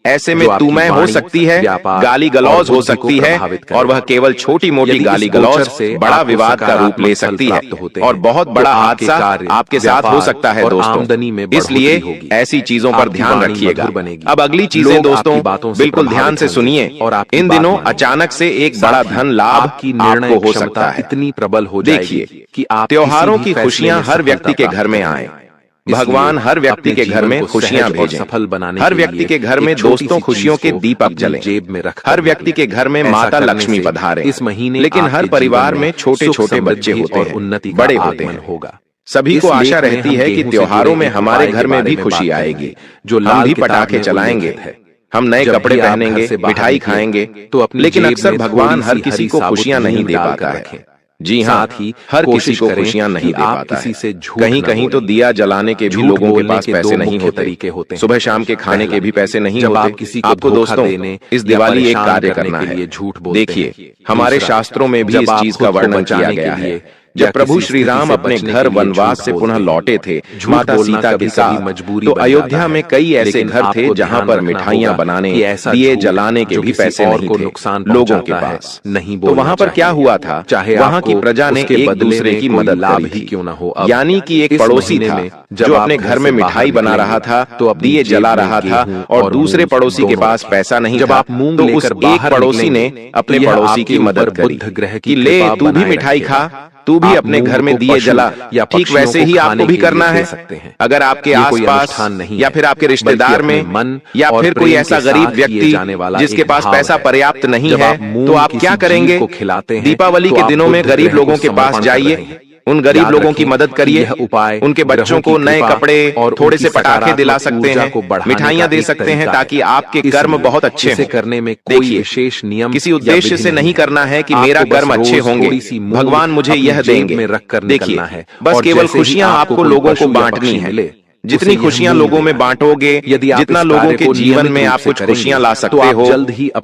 ऐसे में तू मैं हो सकती है, गाली गलौज हो सकती है, और वह केवल छोटी मोटी गाली गलौज से बड़ा विवाद का रूप ले सकती है और बहुत बड़ा हादसा आपके साथ हो सकता है दोस्तों। इसलिए ऐसी चीजों पर ध्यान रखिएगा। अब अगली चीजें दोस्तों बिल्कुल ध्यान से सुनिए। इन दिनों अचानक से एक बड़ा धन लाभ आपको हो सकता है। इतनी प्रबल हो जाएगी कि त्योहारों की खुशियां हर व्यक्ति के घर में आए। भगवान हर व्यक्ति के घर में खुशियां भेजें। सफल बनाने हर व्यक्ति के घर में दोस्तों खुशियों के दीपक जलें। जेब में रख हर व्यक्ति के घर में माता लक्ष्मी पधारे। इस महीने लेकिन हर परिवार में छोटे छोटे बच्चे होते हैं, उन्नति बड़े होते हैं। होगा। सभी को आशा रहती है कि त्योहारों में हमारे घर में भी खुशी आएगी, जो हम भी पटाखे चलाएंगे, हम नए कपड़े पहनेंगे, मिठाई खाएंगे। लेकिन अक्सर भगवान हर किसी को खुशियां नहीं दे पाता है। जी हाँ, हर किसी को खुशियां नहीं दे पाता है। कहीं कहीं तो दिया जलाने के भी लोगों के पास पैसे नहीं होते, सुबह शाम के खाने के भी पैसे नहीं होते। आपको दोस्तों इस दिवाली एक कार्य करना है। देखिए, हमारे शास्त्रों में भी इस चीज का वर्णन किया गया है। जब प्रभु श्री राम अपने घर वनवास से पुनः लौटे थे माता सीता के साथ, तो अयोध्या में कई ऐसे घर थे जहां पर मिठाइयां बनाने, दिए जलाने के भी पैसे नहीं थे लोगों के पास। नहीं, तो वहां पर क्या हुआ था, वहां की प्रजा ने एक दूसरे की मदद करी थी। क्यों ना हो, यानी कि एक पड़ोसी था जो अपने घर में मिठाई बना रहा था, तो दिए जला रहा था, और दूसरे पड़ोसी के पास पैसा नहीं था, तो उस एक पड़ोसी ने अपने पड़ोसी की मदद करी कि ले तू भी मिठाई खा, तू भी अपने घर में दिए जला। ठीक वैसे ही आपको भी करना है। अगर आपके आसपास या फिर आपके रिश्तेदार में या फिर कोई ऐसा गरीब व्यक्ति जिसके पास पैसा पर्याप्त नहीं है, तो आप क्या करेंगे? दीपावली के दिनों में गरीब लोगों के पास जाइए, उन गरीब लोगों की मदद करिए, उनके बच्चों को नए कपड़े और थोड़े से पटाखे दिला सकते हैं, मिठाइयां दे सकते हैं, ताकि आपके कर्म बहुत अच्छे हों। करने में कोई विशेष नियम किसी उद्देश्य से नहीं करना है कि मेरा कर्म अच्छे होंगे, भगवान मुझे यह देंगे। देखिए, बस केवल खुशियां आपको लोगों को बांटनी है। जितनी खुशियां लोगों में बांटोगे, जितना लोगों के जीवन में आप कुछ खुशियां ला सकते हो,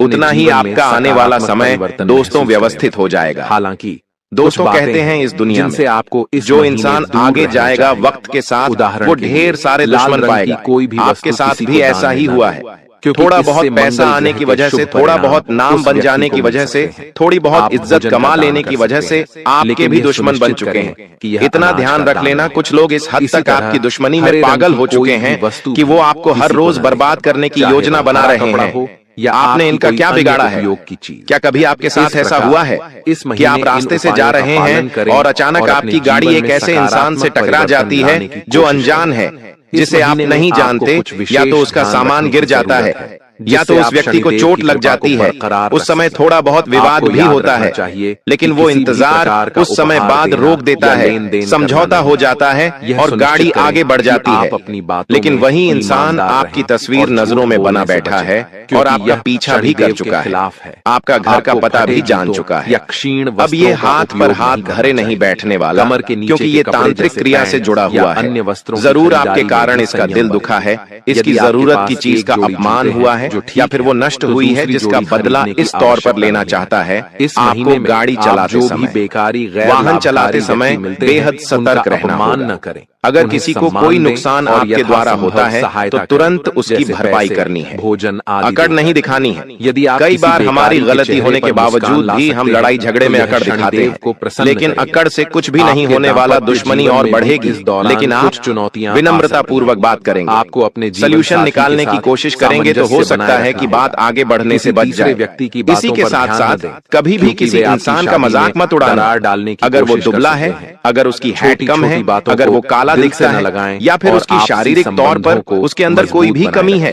उतना ही आपका आने वाला समय दोस्तों व्यवस्थित हो जाएगा। हालांकि दोस्तों कहते हैं इस दुनिया में आपको जो इंसान आगे जाएगा वक्त के साथ, वो ढेर सारे दुश्मन पाएगा। आपके साथ भी ऐसा ही हुआ है। थोड़ा बहुत पैसा आने की वजह से, थोड़ा बहुत नाम बन जाने की वजह से, थोड़ी बहुत इज्जत कमा लेने की वजह से आपके भी दुश्मन बन चुके हैं। इतना ध्यान रख लेना, कुछ लोग इस हद तक आपकी दुश्मनी में पागल हो चुके हैं कि वो आपको हर रोज बर्बाद करने की योजना बना रहे हैं। या आपने इनका क्या बिगाड़ा है? क्या कभी आपके साथ ऐसा हुआ है कि आप रास्ते से जा रहे हैं और अचानक आपकी गाड़ी एक ऐसे इंसान से टकरा जाती है जो अनजान है, जिसे आप नहीं जानते, या तो उसका सामान गिर जाता है या तो उस व्यक्ति को चोट लग जाती है। उस समय थोड़ा बहुत विवाद भी होता है, लेकिन वो इंतजार उस समय बाद रोक देता है, समझौता हो जाता है और गाड़ी आगे बढ़ जाती है। लेकिन वही इंसान आपकी तस्वीर नजरों में बना बैठा है और आपका पीछा भी कर चुका है, आपका घर का पता भी जान चुका है। अब ये हाथ पर हाथ धरे नहीं बैठने वाला, क्योंकि ये तांत्रिक क्रिया से जुड़ा हुआ है। जरूर आपके कारण इसका दिल दुखा है, इसकी जरूरत की चीज का अपमान हुआ है, या फिर वो नष्ट हुई है, जिसका बदला इस तौर पर लेना चाहता है। आपको गाड़ी चलाते समय, वाहन चलाते समय बेहद सतर्क रहना होगा। अगर किसी को कोई नुकसान आपके द्वारा होता है, तो तुरंत उसकी भरपाई करनी है, अकड़ नहीं दिखानी है। यदि कई बार हमारी गलती होने के बावजूद भी हम लड़ाई झगड़े में अकड़ दिखाते हैं, लेकिन अकड़ से कुछ भी नहीं होने वाला, दुश्मनी और बढ़ेगी। लेकिन आप चुनौतियां विनम्रता पूर्वक बात करेंगे, आपको अपने सोल्यूशन निकालने की कोशिश करेंगे, तो हो सकता है कि बात आगे बढ़ने से बच जाए। इसी के साथ साथ कभी भी किसी इंसान का मजाक मत उड़ाना। अगर वो दुबला है, अगर उसकी हाइट कम है, अगर वो काला दिखता है, या फिर उसकी शारीरिक तौर पर उसके अंदर कोई भी कमी है,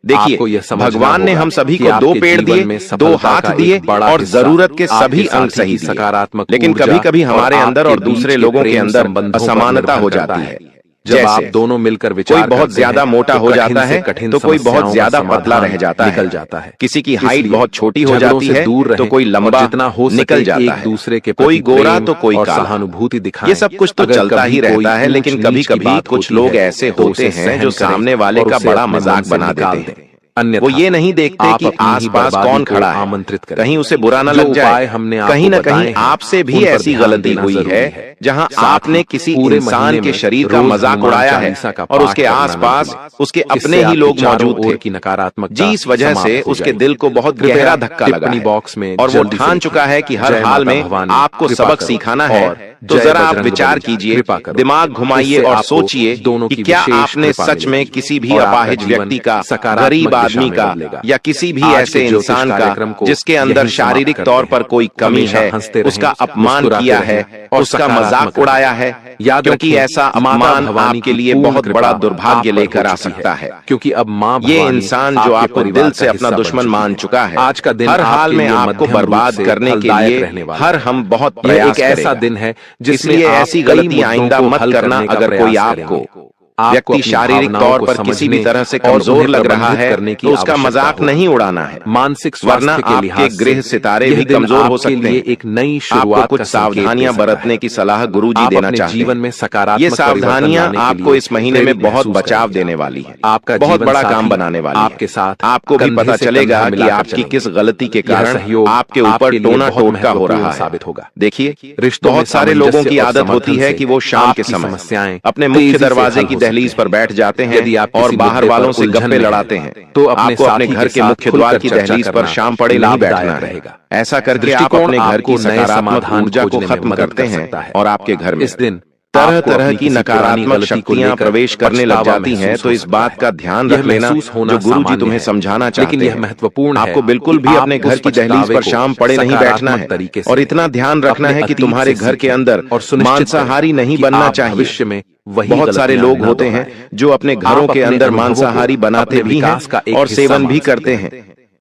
देखिए, भगवान ने हम सभी को दो पेड़ दिए, दो हाथ दिए और जरूरत के सभी अंग सही सकारात्मक। लेकिन कभी कभी हमारे अंदर और दूसरे लोगों के अंदर असमानता हो जाती है। जब आप दोनों मिलकर विचार कोई बहुत ज्यादा मोटा हो जाता है, तो कोई बहुत ज्यादा पतला रह जाता है, निकल जाता है। किसी की हाइट बहुत छोटी हो जाती है, तो कोई लंबा जितना हो निकल जाता है। दूसरे के कोई गोरा तो कोई काला, सहानुभूति दिखाएं। ये सब कुछ तो चलता ही रहता है, लेकिन कभी कभी कुछ लोग ऐसे होते हैं जो सामने वाले का बड़ा मजाक बना देते हैं। वो ये नहीं देखते कि आसपास कौन खड़ा है, आमंत्रित करें, कहीं उसे बुरा न लग जाए। कहीं न कहीं आपसे भी ऐसी गलती हुई है जहां आपने किसी इंसान के शरीर का मजाक उड़ाया है और उसके आसपास उसके अपने ही लोग मौजूद थे, नकारात्मक जी, इस वजह से उसके दिल को बहुत गहरा धक्का लगा बॉक्स में, और वो ठान चुका है कि हर हाल में आपको सबक सिखाना है। तो जरा आप विचार कीजिए, दिमाग घुमाइए और सोचिए कि क्या आपने सच में किसी भी अपाहिज व्यक्ति का, गरीब आदमी का, या किसी भी ऐसे इंसान का जिसके अंदर शारीरिक तौर पर कोई कमी है, उसका अपमान किया है और उसका मजाक उड़ाया है? क्योंकि ऐसा अपमान आपके लिए बहुत बड़ा दुर्भाग्य लेकर आ सकता है, क्योंकि अब माँ ये इंसान जो आपको दिल से अपना दुश्मन मान चुका है, आज का दिन हर हाल में आपको बर्बाद करने के लिए हर हम बहुत प्रयास करेंगे। ऐसा दिन है, इसलिए ऐसी गलती आइंदा मत करना। अगर कोई आपको व्यक्ति शारीरिक तौर पर किसी भी तरह से कमजोर लग रहा है तो उसका मजाक नहीं उड़ाना है, मानसिक वरना आपके गृह सितारे भी कमजोर हो सकते हैं। एक नई आपको कुछ सावधानियां बरतने की सलाह गुरुजी देना चाहते हैं। जीवन में सकारात्मक ये सावधानियां आपको इस महीने में बहुत बचाव देने वाली है, आपका बहुत बड़ा काम बनाने वाली है। आपके साथ आपको भी पता चलेगा कि आपकी किस गलती के कारण आपके ऊपर टोना टोटका हो रहा है। साबित होगा। देखिए, बहुत सारे लोगों की आदत होती है कि वो शाम के समय अपने मुख्य दरवाजे की दहलीज पर बैठ जाते हैं और बाहर वालों से गप्पे लड़ाते हैं। तो आपको अपने घर के मुख्य द्वार की दहलीज पर शाम पड़े नहीं बैठना है। ऐसा करके आप अपने घर की सकारात्मक ऊर्जा को खत्म करते हैं और आपके घर में इस दिन तरह तरह की नकारात्मक शक्तियां प्रवेश करने लग जाती हैं। तो इस बात का ध्यान रख लेना जो गुरुजी तुम्हें समझाना चाहते हैं। महत्वपूर्ण आपको बिल्कुल भी अपने घर की दहलीज पर शाम पड़े नहीं बैठना है और इतना ध्यान रखना है कि तुम्हारे घर के अंदर मांसाहारी नहीं बनना चाहिए। भविष्य में बहुत सारे लोग होते हैं जो अपने घरों के अंदर मांसाहारी बनाते भी हैं और सेवन भी करते हैं।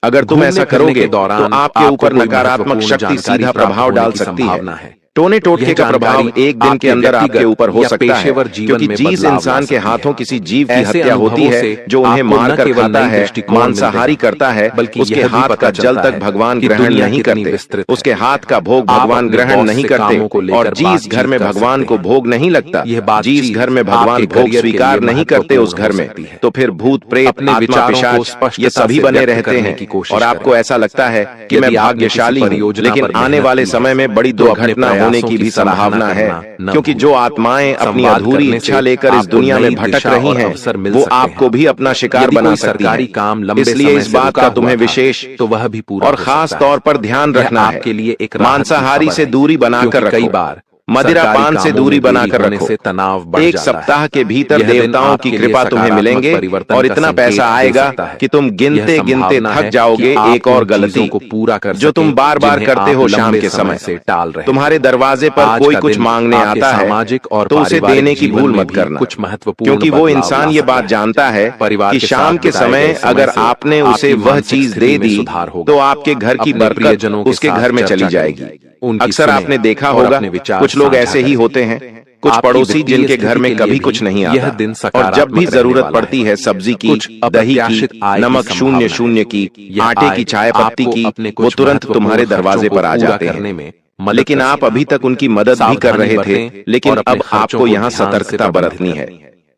अगर तुम ऐसा करोगे तो आपके ऊपर नकारात्मक शक्ति सीधा प्रभाव डाल सकती है। टोने टोटके का प्रभाव एक दिन के अंदर आपके ऊपर हो सकता है, क्योंकि जिस इंसान के हाथों किसी जीव की हत्या होती है जो उन्हें मार कर खाता है, मांसाहारी करता है, उसके हाथ का जल तक भगवान ग्रहण नहीं करते, उसके हाथ का भोग भगवान ग्रहण नहीं करते। और जिस घर में भगवान को भोग नहीं लगता, जिस घर में भगवान भोग स्वीकार नहीं करते, उस घर में तो फिर भूत प्रेत आत्मा पिशाच ये सभी बने रहते हैं। और आपको ऐसा लगता है कि मैं भाग्यशाली हूं, लेकिन आने वाले समय में बड़ी दुर्घटना होने की भी संभावना है, क्योंकि जो आत्माएं अपनी अधूरी इच्छा लेकर इस दुनिया में भटक रही हैं, वो आपको भी अपना शिकार बना सकती हैं। इसलिए इस बात का तुम्हें विशेष तो वह भी पूरा और खास तौर पर ध्यान रखना है। आपके लिए एक मांसाहारी से दूरी बनाकर रखो, कई बार मदिरा पान से दूरी बनाकर रखो। से तनाव बढ़ एक सप्ताह के भीतर देवताओं की कृपा तुम्हें मिलेंगे और इतना पैसा आएगा कि तुम गिनते गिनते थक जाओगे एक और गलती को पूरा कर जो तुम बार बार करते हो शाम के समय से टाल रहे। तुम्हारे दरवाजे पर कोई कुछ मांगने आता है तो उसे देने की भूल मत करना, कुछ महत्वपूर्ण, क्योंकि वो इंसान ये बात जानता है कि शाम के समय अगर आपने उसे वह चीज दे दी तो आपके घर की बरकत उसके घर में चली जाएगी। अक्सर आपने देखा होगा कुछ लोग ऐसे ही होते हैं, कुछ पड़ोसी जिनके घर में कभी कुछ नहीं आता और जब भी जरूरत पड़ती है सब्जी की, दही की, नमक 0 की, आटे की, चाय पत्ती की, वो तुरंत तुम्हारे दरवाजे पर आ जाते हैं। लेकिन आप अभी तक उनकी मदद भी कर रहे थे, लेकिन अब आपको यहाँ सतर्कता बरतनी है।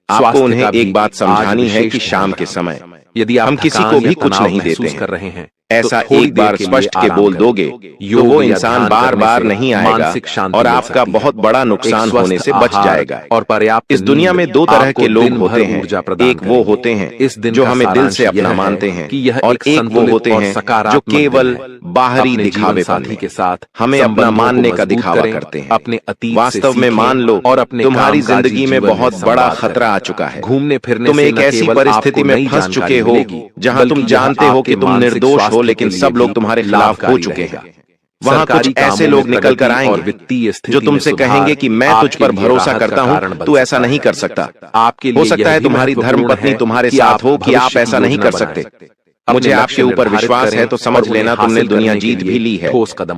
आपको उन्हें एक बात समझानी है कि शाम के समय यदि हम किसी को भी कुछ नहीं देते कर रहे हैं, ऐसा एक बार स्पष्ट के बोल दोगे तो वो इंसान बार बार नहीं आएगा और आपका बहुत बड़ा नुकसान होने से बच जाएगा। और पर्याप्त इस दुनिया में दो तरह के लोग होते हैं, एक वो होते हैं जो हमें दिल से अपना मानते हैं और एक वो होते हैं जो केवल बाहरी दिखावे पाती के साथ हमें अपना मानने का दिखावा करते हैं। अपने अतीत वास्तव में मान लो और अपने तुम्हारी जिंदगी में बहुत बड़ा खतरा आ चुका है। घूमने फिरने तुम एक ऐसी परिस्थिति में फंस चुके हो जहां तुम जानते हो कि तुम निर्दोष हो, लेकिन सब लोग तुम्हारे खिलाफ हो चुके हैं। वहां कुछ ऐसे लोग निकल कर आएंगे जो तुमसे कहेंगे कि मैं तुझ पर भरोसा करता हूं, तू ऐसा नहीं कर सकता। हो सकता है तुम्हारी धर्मपत्नी तुम्हारे साथ हो कि आप ऐसा नहीं कर सकते। मुझे आपके ऊपर विश्वास है तो समझ लेना तुमने दुनिया जीत भी ली है।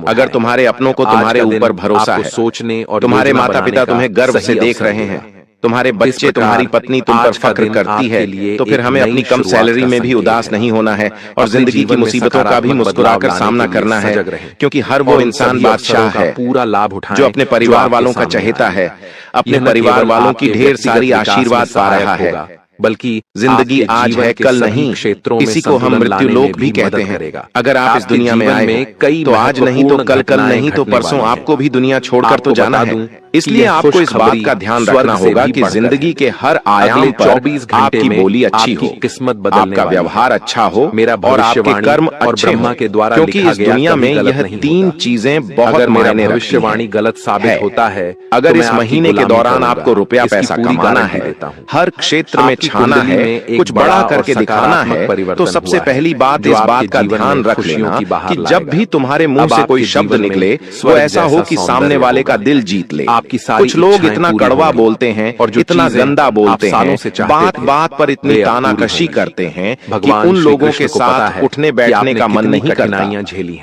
अगर तुम्हारे अपनों को तुम्हारे ऊपर भरोसा है, सोचने और तुम्हारे माता पिता तुम्हें गर्व से देख रहे हैं, तुम्हारे बच्चे, तुम्हारी पत्नी तुम पर फक्र करती है, तो फिर हमें अपनी कम सैलरी में भी उदास नहीं होना है और जिंदगी की मुसीबतों का भी मुस्कुराकर सामना करना है, क्योंकि हर वो इंसान बादशाह है पूरा लाभ उठाए जो अपने परिवार वालों का चहेता है, अपने परिवार वालों की ढेर सारी आशीर्वाद पा रहा है। बल्कि जिंदगी आज है कल नहीं, क्षेत्रों इसी को हम मृत्यु लोक भी कहते हैं। अगर आप इस दुनिया में आए तो आज नहीं तो कल, कल नहीं तो परसों आपको भी दुनिया छोड़कर तो जाना है। इसलिए आपको इस बात का ध्यान रखना होगा कि जिंदगी के हर आयाम पर आपकी बोली अच्छी हो, किस्मत आपका व्यवहार अच्छा हो और आपके कर्म अच्छे हों, क्योंकि इस दुनिया में यह 3 चीजें बहुत मायने भविष्यवाणी गलत साबित होता है। अगर इस महीने के दौरान आपको रुपया पैसा कमाना है, हर क्षेत्र में छाना है, कुछ बड़ा करके दिखाना है, तो सबसे पहली बात इस बात का ध्यान रख लेना कि जब भी तुम्हारे मुंह से कोई शब्द निकले वो ऐसा हो कि सामने वाले का दिल जीत ले। कुछ लोग इतना कड़वा बोलते हैं और इतना गंदा बोलते हैं, बात बात पर इतनी तानाकशी करते हैं कि उन लोगों के साथ उठने बैठने का मन नहीं करता।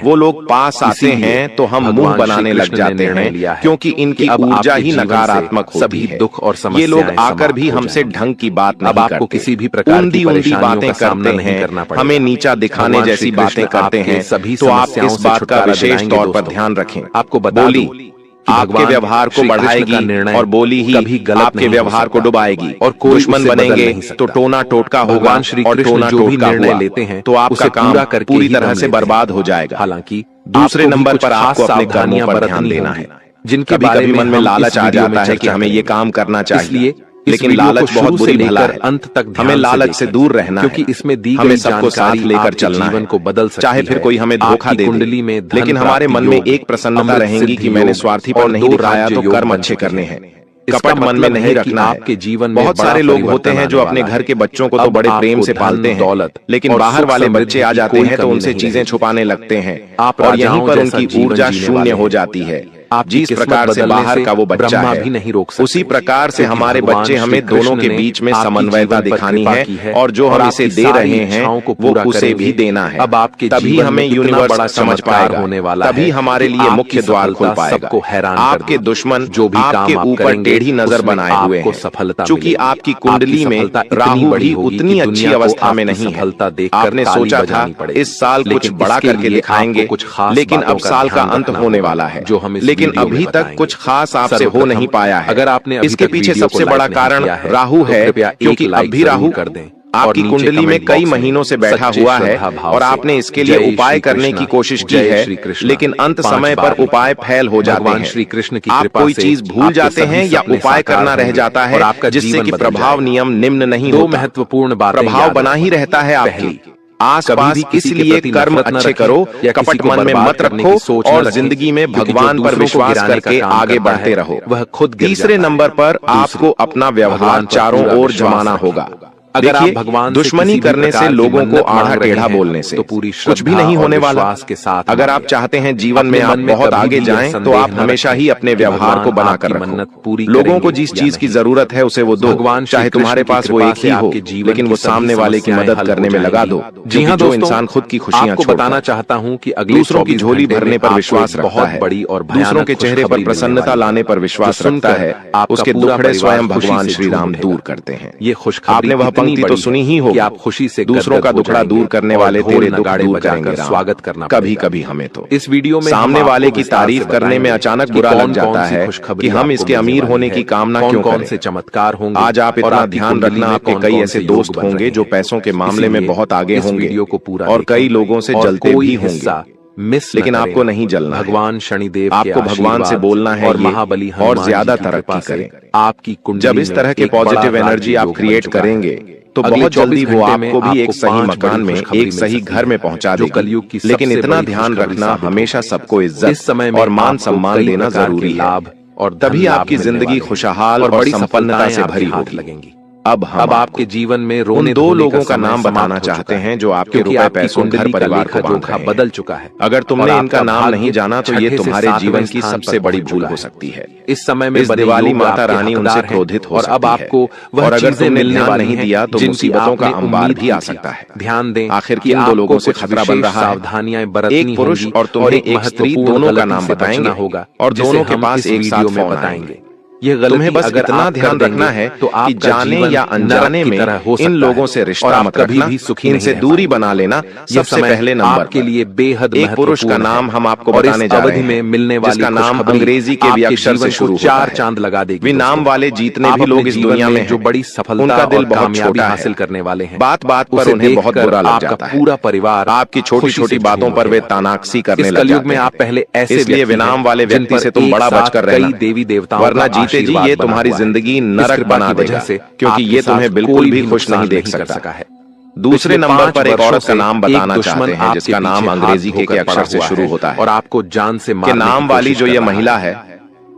वो लोग पास आते हैं तो हम मुंह बनाने लग जाते हैं, क्योंकि इनकी ऊर्जा ही नकारात्मक होती है। दुख और ये लोग आकर भी हमसे ढंग की बात नहीं करते, आपको किसी भी प्रकार की ऊंधी बातें करते हैं, हमें नीचा दिखाने जैसी बातें करते हैं। तो आप इस बात का विशेष तौर पर ध्यान रखें। आपको बोली आपके व्यवहार को बढ़ाएगी और बोली ही आपके व्यवहार को डुबाएगी। और दुश्मन बनेंगे तो टोना टोटका होगा, और टोना टोटका हुआ तो आपका काम पूरी तरह से बर्बाद हो जाएगा। हालांकि दूसरे नंबर पर आपको अपने कर्मों पर ध्यान देना है। जिनके कभी मन में लालच आ जाता है कि हमें ये काम करना चाहिए, लेकिन लालच बहुत बुरी भला है। अंत तक हमें लालच से दूर रहना है, क्योंकि इसमें दी हमें सबको साथ लेकर चलना है, को बदल चाहे फिर कोई हमें धोखा दे दे, लेकिन हमारे मन में एक प्रसन्नता रहेगी कि मैंने स्वार्थीपन नहीं दिखाया तो कर्म अच्छे करने हैं। कपट मन में नहीं रखना है। आपके जीवन बहुत सारे लोग होते हैं जो अपने घर के बच्चों को तो बड़े प्रेम से पालते हैं, दौलत, लेकिन बाहर वाले बच्चे आ जाते हैं तो उनसे चीजें छुपाने लगते हैं और यहीं पर उनकी ऊर्जा शून्य हो जाती है। जिस प्रकार से बाहर का वो बच्चा है भी नहीं रोक सकते, उसी प्रकार से हमारे बच्चे हमें दोनों के बीच में समन्वयता दिखानी है, और जो हम इसे दे रहे हैं वो उसे भी देना है। अब आपके तभी हमें यूनिवर्स समझ पाएगा होने वाला, तभी हमारे लिए मुख्य द्वार खुल पाएगा। आपके दुश्मन जो भी आपके ऊपर टेढ़ी नजर बनाए हुए हैं, चूंकि आपकी कुंडली में राहु भी उतनी अच्छी अवस्था में नहीं है। आपने सोचा था इस साल कुछ बड़ा करके दिखाएंगे, लेकिन अब साल का अंत होने वाला है, लेकिन अभी तक कुछ खास आपसे हो नहीं पाया है। अगर आपने इसके पीछे सबसे बड़ा कारण राहु है, क्योंकि अब भी राहु कर दें आपकी कुंडली में कई महीनों से बैठा हुआ है और आपने इसके लिए उपाय करने की कोशिश की है, लेकिन अंत समय पर उपाय फेल हो जाते हैं। श्री कृष्ण की आप कोई चीज भूल जाते हैं या उपाय करना रह जाता है, जिससे कि प्रभाव नियम निम्न नहीं होता। महत्वपूर्ण बात प्रभाव बना ही रहता है आपकी आसपास। इसलिए कर्म अच्छे करो, कपट मन में मत रखो और जिंदगी में भगवान पर विश्वास करके आगे बढ़ते रहो। वह खुद तीसरे नंबर पर आपको अपना व्यवहार चारों ओर जमाना होगा। अगर आप भगवान दुश्मनी करने से, लोगों को आधा टेढ़ा बोलने से कुछ भी नहीं होने वाला के साथ। अगर आप चाहते हैं जीवन में आप बहुत आगे जाएं, तो आप हमेशा ही अपने व्यवहार को बनाकर रखो। लोगों को जिस चीज की जरूरत है उसे वो दो, चाहे तुम्हारे पास वो एक ही हो, लेकिन वो सामने वाले की मदद करने में लगा दो। जी हाँ, जो इंसान खुद की खुशियां बताना चाहता हूँ कि दूसरों की झोली भरने पर विश्वास रखता है, बड़ी और दूसरों के चेहरे पर प्रसन्नता लाने पर विश्वास रखता है, उसके दुखड़े स्वयं भगवान श्री राम दूर करते हैं। ये खुशखबरी आपने वह पंक्ति तो सुनी ही होगी, आप खुशी से दूसरों का दुखड़ा दूर करने वाले तेरे दुख दूर करेंगे। स्वागत करना कभी कभी हमें तो इस वीडियो में सामने वाले की तारीफ करने में अचानक बुरा लग जाता है कि हम इसके अमीर होने की कामना क्यों करें। कौन से चमत्कार होंगे आज आप इतना ध्यान रखना, आपके कई ऐसे दोस्त होंगे जो पैसों के मामले में बहुत आगे होंगे और कई लोगों से जलते भी होंगे, लेकिन आपको नहीं जलना। भगवान शनिदेव आपको भगवान से बोलना है और महाबली और ज्यादा तरक्की करें। आपकी जब इस तरह के पॉजिटिव एनर्जी आप क्रिएट करेंगे तो बहुत जल्दी वो आपको भी एक सही मकान में, एक सही घर में पहुंचा देगी। कलयुग की लेकिन इतना ध्यान रखना, हमेशा सबको इज्जत और मान सम्मान देना जरूरी है, और तभी आपकी जिंदगी खुशहाल और बड़ी सफलता से भरी होगी। अब आपके जीवन में उन दो लोगों का नाम बताना चाहते हैं जो आपके रुपए पैसों घर परिवार का धोखा बदल चुका है। अगर तुमने इनका नाम नहीं जाना तो ये तुम्हारे जीवन की सबसे बड़ी भूल हो सकती है। इस समय में दिवाली माता रानी उनसे क्रोधित हो सकती है, और अगर तुमने ध्यान नहीं दिया तो मुसीबतों का अंबार भी आ सकता है। ध्यान दें, आखिर किन दो लोगों से खतरा बन रहा है। सावधानियां एक पुरुष और तुम्हें एक स्त्री, दोनों का नाम बताएंगे होगा और दोनों के पास एक साथ फोन बताएंगे। ये तुम्हें बस इतना ध्यान रखना है कि जाने या अनजाने में इन लोगों से रिश्ता मत रखना, इनसे दूरी बना लेना सबसे पहले नंबर के लिए बेहद। एक पुरुष का नाम हम आपको बताने जा रहे हैं मिलने वाली जिसका नाम अंग्रेजी के भी अक्षर से शुरू होता है। 4 चांद लगा देगी। वे नाम वाले जितने भी लोग इस दुनिया में जो बड़ी सफलता उनका दिल और बहुत कामयाबी छोटा हासिल है। करने वाले हैं। बात बात पर उन्हें बहुत बुरा लग जाता है। पूरा परिवार आपकी छोटी छोटी बातों पर वे तानाकसी करने लग कलयुग जाते में हैं। आप पहले ऐसे इसलिए विनाम वाले व्यक्ति से तुम बड़ा बचकर रहना, देवी देवताओं वरना जीते जी ये तुम्हारी जिंदगी नरक बना देगा, क्योंकि ये तुम्हें बिल्कुल भी खुश नहीं देख सकता है। दूसरे नंबर पर एक औरत का नाम बताना चाहते हैं जिसका नाम अंग्रेजी के अक्षर से शुरू होता है, और आपको जान से के नाम वाली जो ये महिला है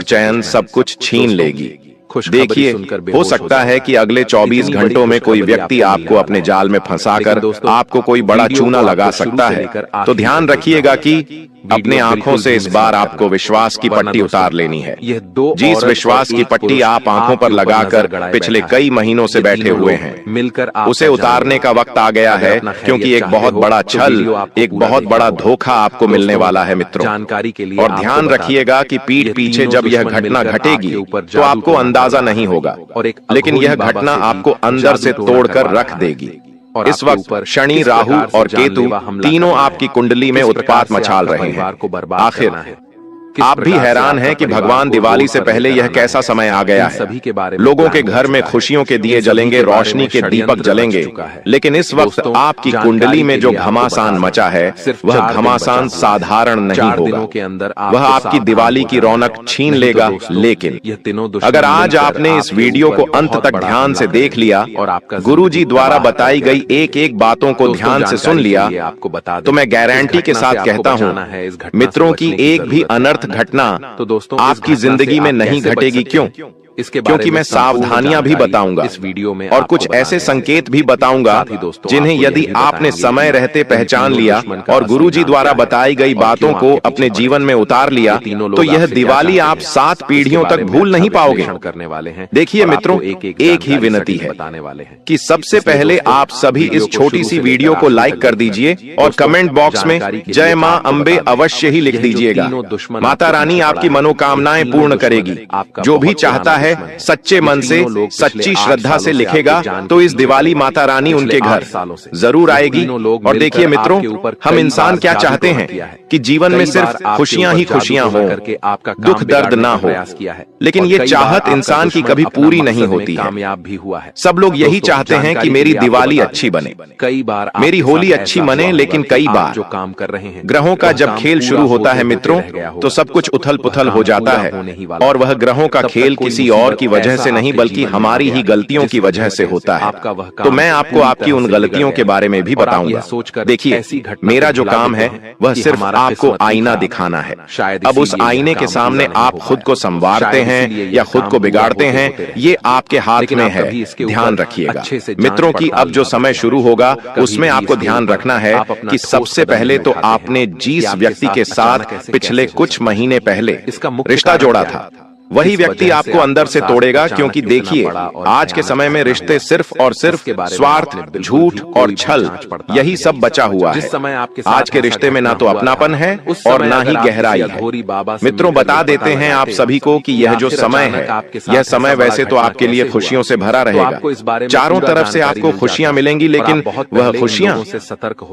सुख चैन सब कुछ छीन लेगी। खुशखबरी देखिए, सुनकर हो बेहोश सकता हो है कि अगले 24 इतनी बड़ी घंटों में कोई खुशखबरी व्यक्ति आपको आपको मिला अपने है। जाल में फंसाकर लेकिन दोस्तों, आपको कोई बड़ा वीडियो चूना को लगा आपको शुरू सकता से है। लेकर तो आखिर ध्यान तक रखिएगा कि वीडियो अपने आंखों बिल्कुल से भी इस मिस बार मत आपको करना। विश्वास की वरना पट्टी दोस्तों, उतार लेनी है। यह दो जिस औरत विश्वास और की एक पट्टी पुरुष आप आंखों पर आपके ऊपर लगाकर नजर गड़ाए पिछले बैठा है। कई महीनों से ये बैठे तीनों हुए लोग हैं, मिलकर आप उसे पर उतारने जान का वक्त आ गया अगर है, अपना खैरियत क्योंकि एक चाहते बहुत हो, बड़ा तो छल, वीडियो आपको एक पूरा बहुत देखना बड़ा होगा। धोखा आपको मिलने दोस्तों, वाला है मित्रों। जानकारी के लिए और आपको ध्यान बता रखिएगा दूं, कि पीठ ये पीछे तीनों जब यह दुश्मन घटना मिलकर घटेगी आपके ऊपर तो जादू आपको टोना अंदाजा कर रहा नहीं है होगा, और एक लेकिन अघोरी यह बाबा घटना से भी आपको अंदर से जादू टोना तोड़कर करवा रख रहा है। देगी। और इस आपके ऊपर वक्त शनि, किस राहु प्रकार से और केतु जानलेवा हमला तीनों करना है, आपकी कुंडली में किस प्रकार उत्पात से मचाल आपका रहे परिवार हैं। को बर्बाद आखिर करना है। आप भी हैरान हैं कि भगवान दिवाली से पहले यह कैसा समय आ गया है। सभी के बारे में लोगों के घर में खुशियों के दिए जलेंगे, रोशनी के दीपक जलेंगे, लेकिन इस वक्त आपकी कुंडली में जो घमासान मचा है वह घमासान साधारण नहीं होगा। वह आपकी दिवाली की रौनक छीन लेगा। लेकिन अगर आज आपने इस वीडियो को अंत तक ध्यान से देख लिया और आपका गुरुजी द्वारा बताई गई एक एक बातों को ध्यान से सुन लिया, तो मैं गारंटी के साथ कहता हूं, मित्रों की एक भी अनर्थ घटना तो दोस्तों आपकी जिंदगी में नहीं घटेगी। क्यों? क्योंकि मैं सावधानियां भी बताऊंगा इस वीडियो में और कुछ ऐसे संकेत भी बताऊंगा जिन्हें यदि आपने समय रहते पहचान लिया और गुरुजी द्वारा बताई गई बातों को अपने जीवन में उतार लिया, तो यह दिवाली आप 7 पीढ़ियों तक भूल नहीं पाओगे। करने वाले हैं। देखिए मित्रों, एक ही विनती है कि सबसे पहले आप सभी इस छोटी सी वीडियो को लाइक कर दीजिए और कमेंट बॉक्स में जय मां अम्बे अवश्य ही लिख दीजिएगा। माता रानी आपकी मनोकामनाएं पूर्ण करेगी। जो भी चाहता है सच्चे मन से, सच्ची श्रद्धा से लिखेगा तो इस दिवाली माता रानी उनके घर जरूर आएगी। और देखिए मित्रों, हम इंसान क्या चाहते हैं कि जीवन में सिर्फ खुशियां ही खुशियां हों, दुख दर्द ना हो। लेकिन ये चाहत इंसान की कभी पूरी नहीं होती है। सब लोग यही चाहते हैं कि मेरी दिवाली अच्छी बने, कई बार मेरी होली अच्छी बने, लेकिन कई बार जो काम कर रहे हैं, ग्रहों का जब खेल शुरू होता है मित्रों, तो सब कुछ उथल पुथल हो जाता है। और वह ग्रहों का खेल किसी और की वजह से नहीं बल्कि हमारी ही गलतियों की वजह से होता है। तो मैं आपको आपकी उन गलतियों के बारे में भी बताऊंगा। देखिए, मेरा जो काम है वह सिर्फ आपको आईना दिखाना है। अब उस आईने के सामने आप खुद को संवारते हैं या खुद को बिगाड़ते हैं, ये आपके हाथ में है। ध्यान रखिएगा मित्रों की अब जो समय शुरू होगा उसमें आपको ध्यान रखना है कि सबसे पहले तो आपने जिस व्यक्ति के साथ पिछले कुछ महीने पहले रिश्ता जोड़ा था वही व्यक्ति आपको अंदर से तोड़ेगा। क्योंकि देखिए, आज के समय में रिश्ते सिर्फ और सिर्फ स्वार्थ, झूठ और छल यही सब बचा हुआ है। आज के रिश्ते में ना तो अपनापन है और ना ही गहराई है। मित्रों, बता देते हैं आप सभी को कि यह जो समय है, यह समय वैसे तो आपके लिए खुशियों से भरा रहेगा। चारों तरफ से आपको खुशियां मिलेंगी, लेकिन वह खुशियां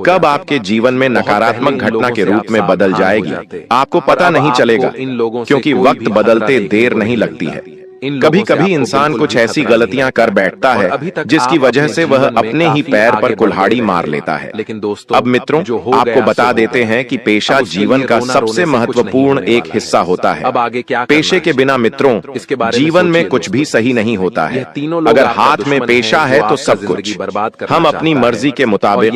कब आपके जीवन में नकारात्मक घटना के रूप में बदल जाएगी आपको पता नहीं चलेगा। क्योंकि वक्त बदलते देर नहीं लगती है। कभी कभी इंसान कुछ ऐसी गलतियां कर बैठता है जिसकी वजह से वह अपने ही पैर पर कुल्हाड़ी मार लेता है। लेकिन दोस्तों, अब मित्रों, आपको बता देते हैं कि पेशा जीवन का सबसे महत्वपूर्ण एक हिस्सा होता है। अब आगे क्या पेशे के बिना मित्रों जीवन में कुछ भी सही नहीं होता है। अगर हाथ में पेशा है तो सब कुछ हम अपनी मर्जी के मुताबिक,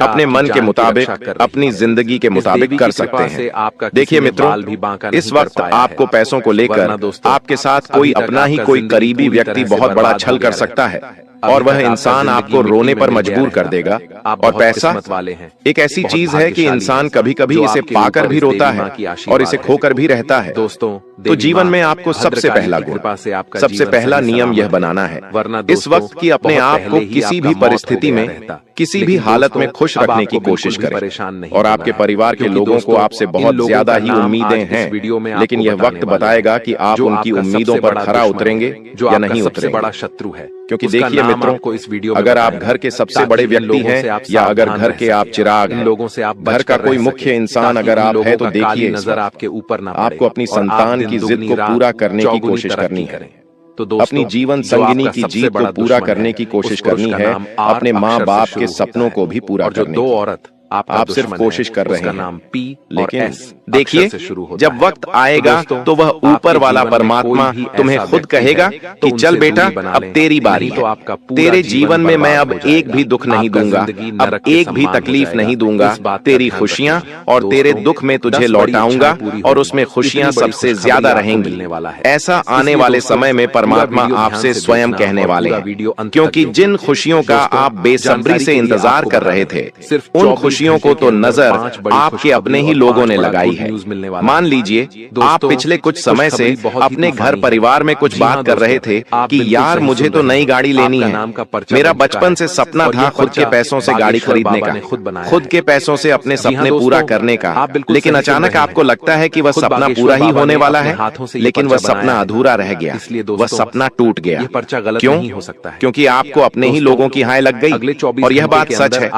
अपने मन के मुताबिक, अपनी जिंदगी के मुताबिक कर सकते हैं। देखिए मित्रों, इस वक्त आपको पैसों को लेकर आपके साथ कोई अपना ही कोई करीबी व्यक्ति बहुत बड़ा छल कर सकता है और वह इंसान आपको रोने पर मजबूर कर देगा। और पैसा एक ऐसी चीज है कि इंसान कभी कभी इसे पाकर भी रोता है और इसे खोकर भी रहता है। दोस्तों, तो जीवन में आपको सबसे पहला गुण, सबसे पहला नियम यह बनाना है इस वक्त कि अपने आप को किसी भी परिस्थिति में, किसी भी हालत में खुश रखने की कोशिश करें। और आपके परिवार के लोगों को आपसे बहुत ज्यादा ही उम्मीदें हैं, लेकिन यह वक्त बताएगा कि आप उनकी उम्मीदों पर खरा उतरेंगे या नहीं उतरेंगे। बड़ा शत्रु है, क्योंकि देखिए मित्रों, इस वीडियो अगर आप घर के सबसे बड़े व्यक्ति हैं या अगर घर के आप चिराग हैं, लोगों से आप घर का कोई मुख्य इंसान अगर आप है, तो देखिए नजर आपके ऊपर ना पड़े। आपको अपनी संतान की जिद को पूरा करने की कोशिश करनी है। तो अपनी जीवन संगिनी की जीत को पूरा करने की कोशिश करनी है। अपने माँ बाप के सपनों को भी पूरा करने की आप सिर्फ कोशिश कर रहे हैं। लेकिन देखिए, जब वक्त आएगा तो वह ऊपर वाला परमात्मा तुम्हें खुद कहेगा कि चल बेटा, अब तेरी बारी है। तेरे जीवन में मैं अब एक भी दुख नहीं दूंगा, अब एक भी तकलीफ नहीं दूंगा। तेरी खुशियां और तेरे दुख में तुझे लौटाऊंगा और उसमें खुशियां सबसे ज्यादा रहेंगी। ऐसा आने वाले समय में परमात्मा आपसे स्वयं कहने वाले हैं। क्योंकि जिन खुशियों का आप बेसब्री से इंतजार कर रहे थे, उन खुशियों को तो नजर आपके अपने ही लोगों ने लगाई है। मान लीजिए, आप पिछले कुछ समय से अपने घर परिवार में कुछ बात कर रहे थे कि यार मुझे तो नई गाड़ी लेनी है, मेरा बचपन से सपना था खुद के पैसों से गाड़ी खरीदने का, खुद के पैसों से अपने सपने पूरा करने का। लेकिन अचानक आपको लगता है कि वह सपना पूरा ही होने वाला है, लेकिन वह सपना अधूरा रह गया, वह सपना टूट गया। क्यों? क्योंकि आपको अपने ही लोगों की हाय लग गई। और यह बात सच है,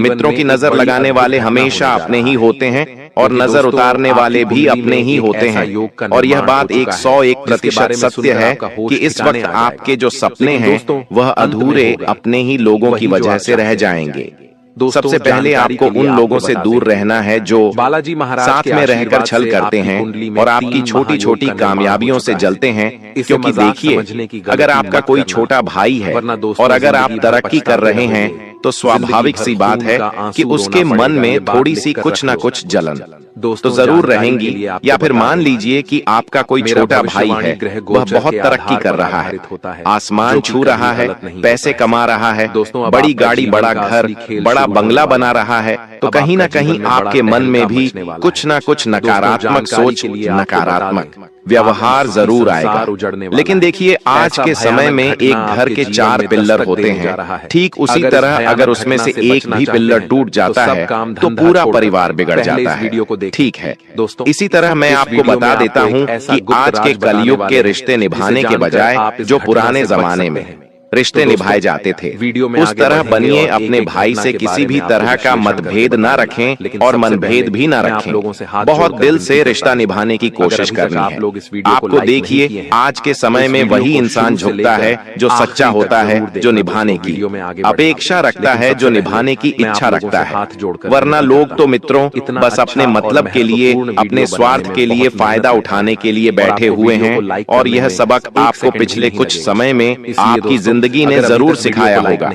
मित्रों की नजर लगाने वाले हमेशा अपने ही होते हैं और नजर उतारने वाले भी अपने ही होते हैं। और यह बात 101% सत्य है कि इस वक्त आपके जो सपने हैं वह अधूरे अपने ही लोगों की वजह से रह जाएंगे। सबसे पहले आपको उन लोगों से दूर रहना है जो बालाजी महाराज साथ में रहकर छल करते हैं और आपकी छोटी छोटी कामयाबियों से जलते हैं। क्योंकि देखिए, अगर आपका कोई छोटा भाई है और अगर आप तरक्की कर रहे हैं तो स्वाभाविक सी बात है कि उसके मन में थोड़ी सी कुछ ना कुछ जलन तो जरूर रहेंगी। या फिर मान लीजिए कि आपका कोई छोटा भाई है, वह बहुत तरक्की कर रहा है, आसमान छू रहा है, पैसे कमा रहा है, बड़ी गाड़ी, बड़ा घर, बड़ा बंगला बना रहा है, तो कहीं ना कहीं आपके मन में भी कुछ ना कुछ नकारात्मक सोच, नकारात्मक व्यवहार जरूर आएगा। लेकिन देखिए, आज के समय में एक घर के 4 पिल्लर होते हैं। ठीक उसी तरह अगर उसमें से एक भी पिल्लर टूट जाता है तो पूरा परिवार बिगड़ जाता है। ठीक है दोस्तों, इसी तरह मैं आपको बता देता हूं कि आज के कलयुग के रिश्ते निभाने के बजाय जो पुराने जमाने में रिश्ते निभाए जाते थे, उस तरह बनिए। अपने भाई से किसी भी तरह का मतभेद ना रखें और मनभेद भी ना रखें। बहुत दिल से रिश्ता निभाने की कोशिश करनी है। आपको देखिए, आज के समय में वही इंसान झुकता है जो सच्चा होता है, जो निभाने की अपेक्षा रखता है, जो निभाने की इच्छा रखता है। वरना लोग तो मित्रों बस अपने मतलब के लिए, अपने स्वार्थ के लिए फायदा उठाने के लिए बैठे हुए हैं। और यह सबक आपको पिछले कुछ समय में आपकी जिंदगी ने जरूर सिखाया होगा।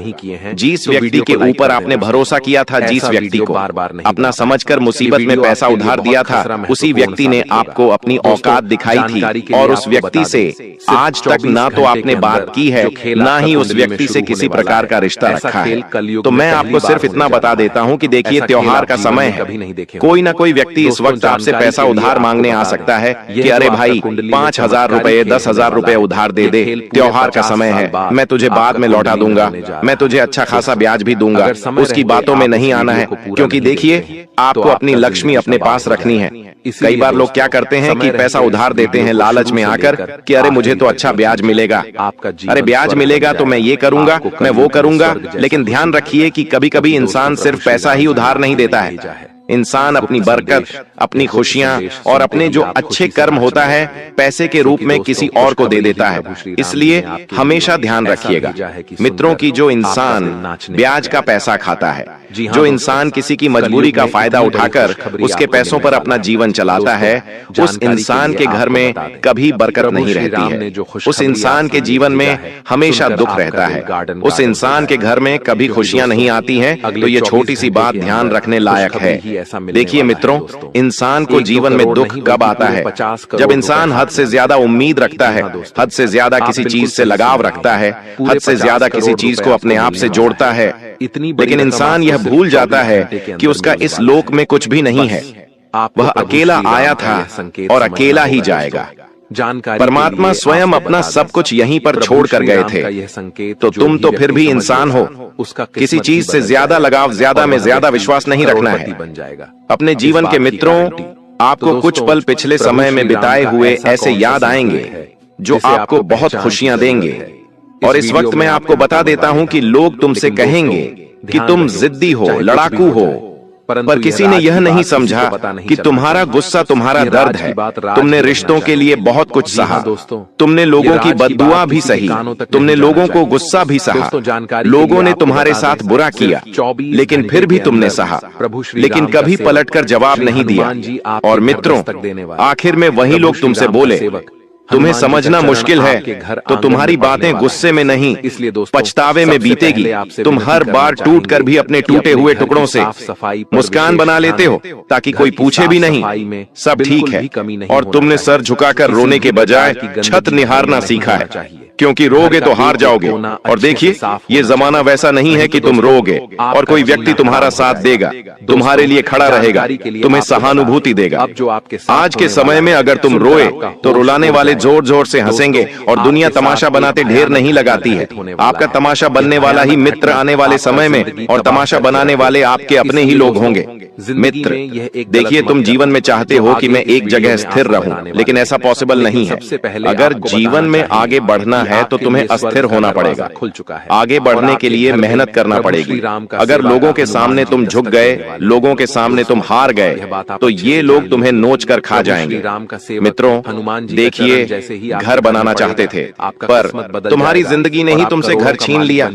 जिस व्यक्ति के ऊपर आपने भरोसा किया था, जिस व्यक्ति को अपना समझकर मुसीबत में पैसा उधार दिया था, उसी व्यक्ति ने आपको अपनी औकात दिखाई थी और उस व्यक्ति से आज तक ना तो आपने बात की है, ना ही उस व्यक्ति से किसी प्रकार का रिश्ता रखा है। तो मैं आपको सिर्फ इतना बता देता हूं कि देखिए, त्योहार का समय है, कोई ना कोई व्यक्ति इस वक्त आपसे पैसा उधार मांगने आ सकता है कि अरे भाई 5,000 रुपए, 10,000 रुपए उधार दे दे, त्योहार का समय है, मैं तुझे बाद में लौटा दूंगा, मैं तुझे अच्छा खासा ब्याज भी दूंगा। उसकी बातों में नहीं आना है, क्योंकि देखिए, आपको अपनी लक्ष्मी अपने पास रखनी है। कई बार लोग क्या करते हैं कि पैसा उधार देते हैं लालच में आकर कि अरे मुझे तो अच्छा ब्याज मिलेगा, अरे ब्याज मिलेगा तो मैं ये करूंगा, मैं वो करूंगा। लेकिन ध्यान रखिए कि कभी कभी इंसान सिर्फ पैसा ही उधार नहीं देता है। इंसान अपनी बरकत, अपनी खुशियां और अपने जो अच्छे कर्म होता है पैसे के रूप में किसी और को दे देता है। इसलिए हमेशा ध्यान रखिएगा मित्रों की, जो इंसान ब्याज का पैसा खाता है, जो इंसान किसी की मजबूरी का फायदा उठाकर उसके पैसों पर अपना जीवन चलाता है, उस इंसान के घर में कभी बरकत नहीं रहती है। उस इंसान के जीवन में हमेशा दुख रहता है। उस इंसान के घर में कभी खुशियां नहीं आती हैं। तो ये छोटी सी बात ध्यान रखने लायक है। देखिए मित्रों, इंसान को जीवन में दुख कब आता है? जब इंसान हद से ज्यादा उम्मीद रखता है, हद से ज्यादा किसी चीज से लगाव रखता है, हद से ज्यादा किसी चीज को अपने आप से जोड़ता है। लेकिन इंसान यह भूल जाता है कि उसका इस लोक में कुछ भी नहीं है। वह अकेला आया था और अकेला ही जाएगा। परमात्मा स्वयं अपना सब कुछ यहीं पर छोड़ कर गए थे। तो तुम तो फिर भी इंसान हो। किसी चीज से ज्यादा लगाव, ज्यादा में ज्यादा विश्वास नहीं रखना है। अपने जीवन के मित्रों, आपको कुछ पल पिछले समय में बिताए हुए ऐसे याद आएंगे जो आपको बहुत खुशियां देंगे। और इस वक्त मैं आपको बता देता हूं कि लोग तुमसे कहेंगे कि तुम जिद्दी हो, लड़ाकू हो, पर किसी ने यह नहीं समझा कि तुम्हारा गुस्सा तुम्हारा दर्द है। तुमने रिश्तों के लिए बहुत कुछ सहा, तुमने लोगों की बद्दुआ भी सही, तुमने लोगों को गुस्सा भी सहा, लोगों ने तुम्हारे साथ बुरा किया, लेकिन फिर भी तुमने सहा, लेकिन कभी पलटकर जवाब नहीं दिया। और मित्रों, आखिर में वही लोग तुमसे बोले, तुम्हें समझना मुश्किल है तो तुम्हारी बातें गुस्से में नहीं, पछतावे में बीतेगी। तुम हर बार टूट कर भी अपने टूटे हुए टुकड़ों से मुस्कान बना लेते हो ताकि कोई पूछे भी नहीं, सब ठीक है। और तुमने सर झुकाकर रोने के बजाय छत निहारना सीखा है, क्योंकि रोगे तो हार जाओगे। और देखिए, ये जमाना वैसा नहीं है कि तुम रोगे और कोई व्यक्ति तुम्हारा साथ देगा, तुम्हारे लिए खड़ा रहेगा, तुम्हें सहानुभूति देगा। आज के समय में अगर तुम रोए तो रुलाने वाले जोर जोर से हंसेंगे और दुनिया तमाशा बनाते ढेर नहीं लगाती है। आपका तमाशा बनने वाला ही मित्र आने वाले समय में, और तमाशा बनाने वाले आपके अपने ही लोग होंगे। मित्र, देखिए तुम जीवन में चाहते हो कि मैं एक जगह स्थिर रहूं, लेकिन ऐसा पॉसिबल नहीं है। अगर जीवन में आगे बढ़ना है तो तुम्हें अस्थिर होना पड़ेगा। आगे बढ़ने के लिए मेहनत करना पड़ेगी। अगर लोगों के सामने तुम झुक गए, लोगों के सामने तुम हार गए, तो ये लोग तुम्हें नोच कर खा जाएंगे। मित्रों, देखिए, घर बनाना चाहते थे, पर तुम्हारी जिंदगी ने ही तुमसे घर छीन लिया।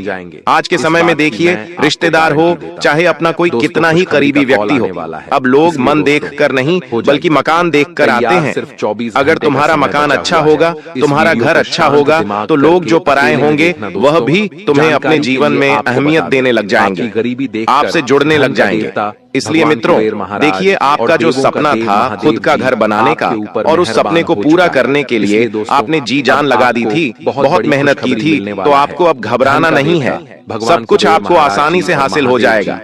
आज के समय में देखिए, रिश्तेदार हो चाहे अपना कोई कितना ही करीबी व्यक्ति हो, अब लोग मन देख कर नहीं बल्कि मकान देख कर आते हैं। अगर तुम्हारा मकान अच्छा होगा, तुम्हारा घर अच्छा होगा, तो लोग जो पराए होंगे वह भी तुम्हें अपने जीवन में अहमियत देने लग जाएंगे, आपसे जुड़ने लग जाएंगे। इसलिए मित्रों, देखिए, आपका जो सपना था खुद का घर बनाने का, और उस सपने को पूरा करने के लिए आपने जी जान लगा दी थी, बहुत मेहनत की थी, तो आपको अब घबराना नहीं है। सब कुछ आपको आसानी से हासिल हो जाएगा।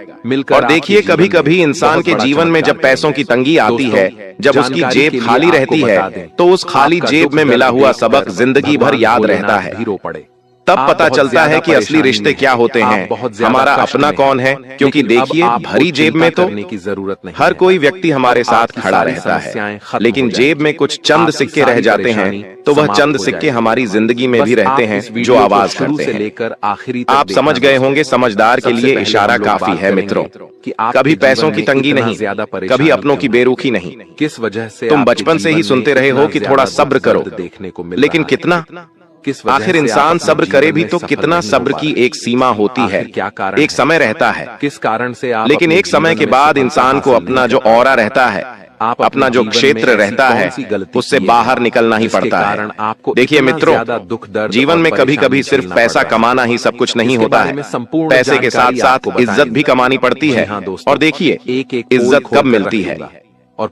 और देखिए, कभी कभी इंसान के जीवन में जब पैसों की तंगी आती है, जब उसकी जेब खाली रहती है, तो उस खाली जेब में मिला हुआ सबक जिंदगी भर याद रहता है। तब पता चलता है कि असली रिश्ते क्या होते हैं, हमारा अपना कौन है। क्योंकि देखिए, भरी जेब में तो हर कोई व्यक्ति हमारे साथ खड़ा रहता है, लेकिन जेब में कुछ चंद सिक्के रह जाते हैं, तो वह चंद सिक्के हमारी जिंदगी में भी रहते हैं जो आवाज करते हैं। आप समझ गए होंगे, समझदार के लिए इशारा काफी है। मित्रों, कभी पैसों की तंगी नहीं, कभी अपनों की बेरुखी नहीं। किस वजह से तुम बचपन से ही सुनते रहे हो कि थोड़ा सब्र करो, लेकिन कितना? आखिर इंसान सब्र करे भी तो कितना? सब्र की एक सीमा होती है, एक समय रहता है। किस कारण से लेकिन एक समय के बाद इंसान को अपना जो ऑरा रहता है, अपना जो क्षेत्र रहता है, उससे बाहर निकलना ही पड़ता है। देखिए मित्रों, जीवन में कभी कभी सिर्फ पैसा कमाना ही सब कुछ नहीं होता है। पैसे के साथ साथ इज्जत भी कमानी पड़ती है। और देखिए, इज्जत कब मिलती है?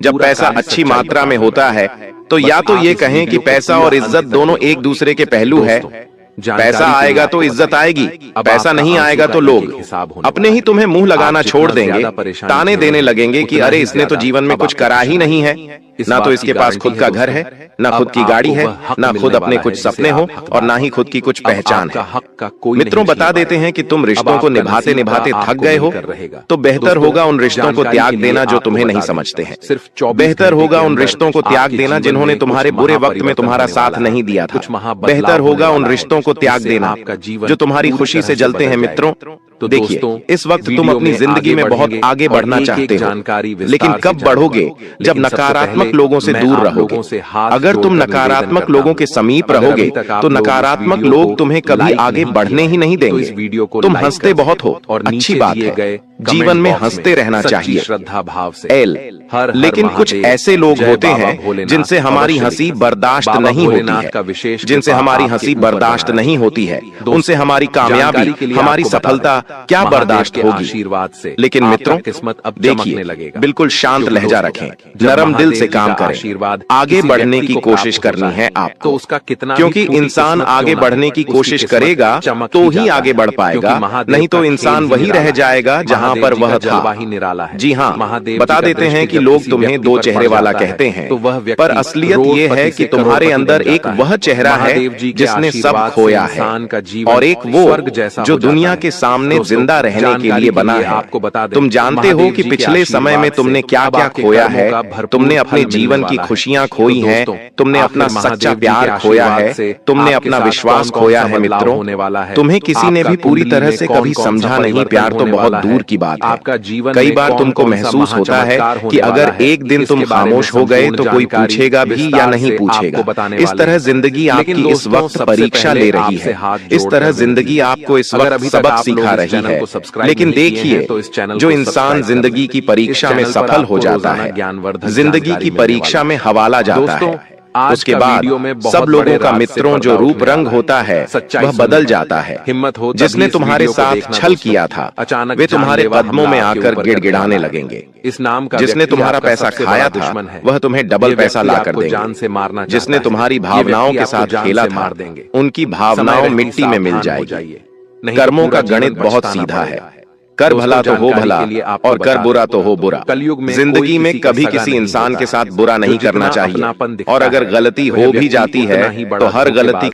जब पैसा अच्छी मात्रा में होता है, तो या तो ये कहें कि पैसा और इज्जत दोनों एक दूसरे के पहलू है। पैसा आएगा तो इज्जत आएगी, पैसा नहीं आएगा तो लोग अपने ही तुम्हें मुंह लगाना छोड़ देंगे, ताने देने लगेंगे कि अरे इसने तो जीवन में कुछ करा ही नहीं है, ना तो इसके पास खुद का घर है, ना खुद की गाड़ी है, ना खुद अपने कुछ सपने हो, और ना ही खुद की कुछ पहचान है। मित्रों, बता देते हैं कि तुम रिश्तों को निभाते निभाते थक गए हो, तो बेहतर होगा उन रिश्तों को त्याग देना जो तुम्हें नहीं समझते हैं। बेहतर होगा उन रिश्तों को त्याग देना जिन्होंने तुम्हारे बुरे वक्त में तुम्हारा साथ नहीं दिया था। बेहतर होगा उन रिश्तों को त्याग देना जो तुम्हारी खुशी से जलते हैं। मित्रों, तो देखिए, इस वक्त तुम अपनी जिंदगी में बहुत आगे बढ़ना चाहते हो, लेकिन कब बढ़ोगे? जब नकारात्मक लोगों से दूर रहोगे। अगर तुम नकारात्मक लोगों के समीप रहोगे, तो नकारात्मक लोग तुम्हें कभी आगे बढ़ने ही नहीं देंगे। तुम हंसते बहुत हो, अच्छी बात है, जीवन में हंसते रहना चाहिए, श्रद्धा भाव से। लेकिन कुछ ऐसे लोग होते हैं जिनसे हमारी हंसी बर्दाश्त नहीं होती है, जिनसे हमारी हंसी बर्दाश्त नहीं होती है, उनसे हमारी कामयाबी, हमारी सफलता क्या बर्दाश्त होगी? आशीर्वाद से। लेकिन मित्रों, देखिए, बिल्कुल शांत लहजा रखें, नरम दिल से काम करें, आगे बढ़ने की कोशिश करनी है आपको। उसका कितना, क्योंकि इंसान आगे बढ़ने की कोशिश करेगा तो ही आगे बढ़ पाएगा, नहीं तो इंसान वही रह जाएगा जहां पर वह था। जी हाँ, बता देते हैं कि लोग तुम्हें दो चेहरे वाला कहते हैं, पर असलियत ये है कि तुम्हारे अंदर एक वह चेहरा है जिसने सब खोया है, और एक वो जो दुनिया के सामने जिंदा रहने के लिए बना है। तुम जानते हो कि पिछले समय में तुमने क्या क्या खोया है। तुमने अपने जीवन की खुशियां खोई हैं, तुमने अपना सच्चा प्यार खोया है, तुमने अपना विश्वास खोया है। मित्रों, तुम्हें किसी ने भी पूरी तरह से कभी समझा नहीं। प्यार तो बहुत दूर की बात है। कई बार तुमको महसूस होता है कि अगर एक दिन तुम खामोश हो गए तो कोई पूछेगा भी या नहीं पूछेगा। इस तरह जिंदगी आपकी इस वक्त परीक्षा ले रही है, इस तरह जिंदगी आपको इस वक्त सबक सिखा रही है। लेकिन देखिए, जो इंसान जिंदगी की परीक्षा में सफल हो जाता है, जिंदगी की परीक्षा में हवाला जाता है, उसके बाद सब लोगों का मित्रों जो रूप रंग होता है वह बदल जाता है। जिसने तुम्हारे साथ छल किया था, वे तुम्हारे कदमों में आकर गिड़गिड़ाने लगेंगे। जिसने तुम्हारा पैसा खाया था, वह तुम्हें डबल पैसा ला कर देंगे। जिसने तुम्हारी भावनाओं के साथ खेला था, उनकी भावनाओं मिट्टी में मिल जाएगी। कर्मों का गणित बहुत सीधा है, कर भला तो हो भला और कर बुरा तो हो बुरा। जिंदगी में कभी किसी इंसान के साथ बुरा नहीं करना चाहिए, और अगर गलती हो भी जाती है तो हर गलती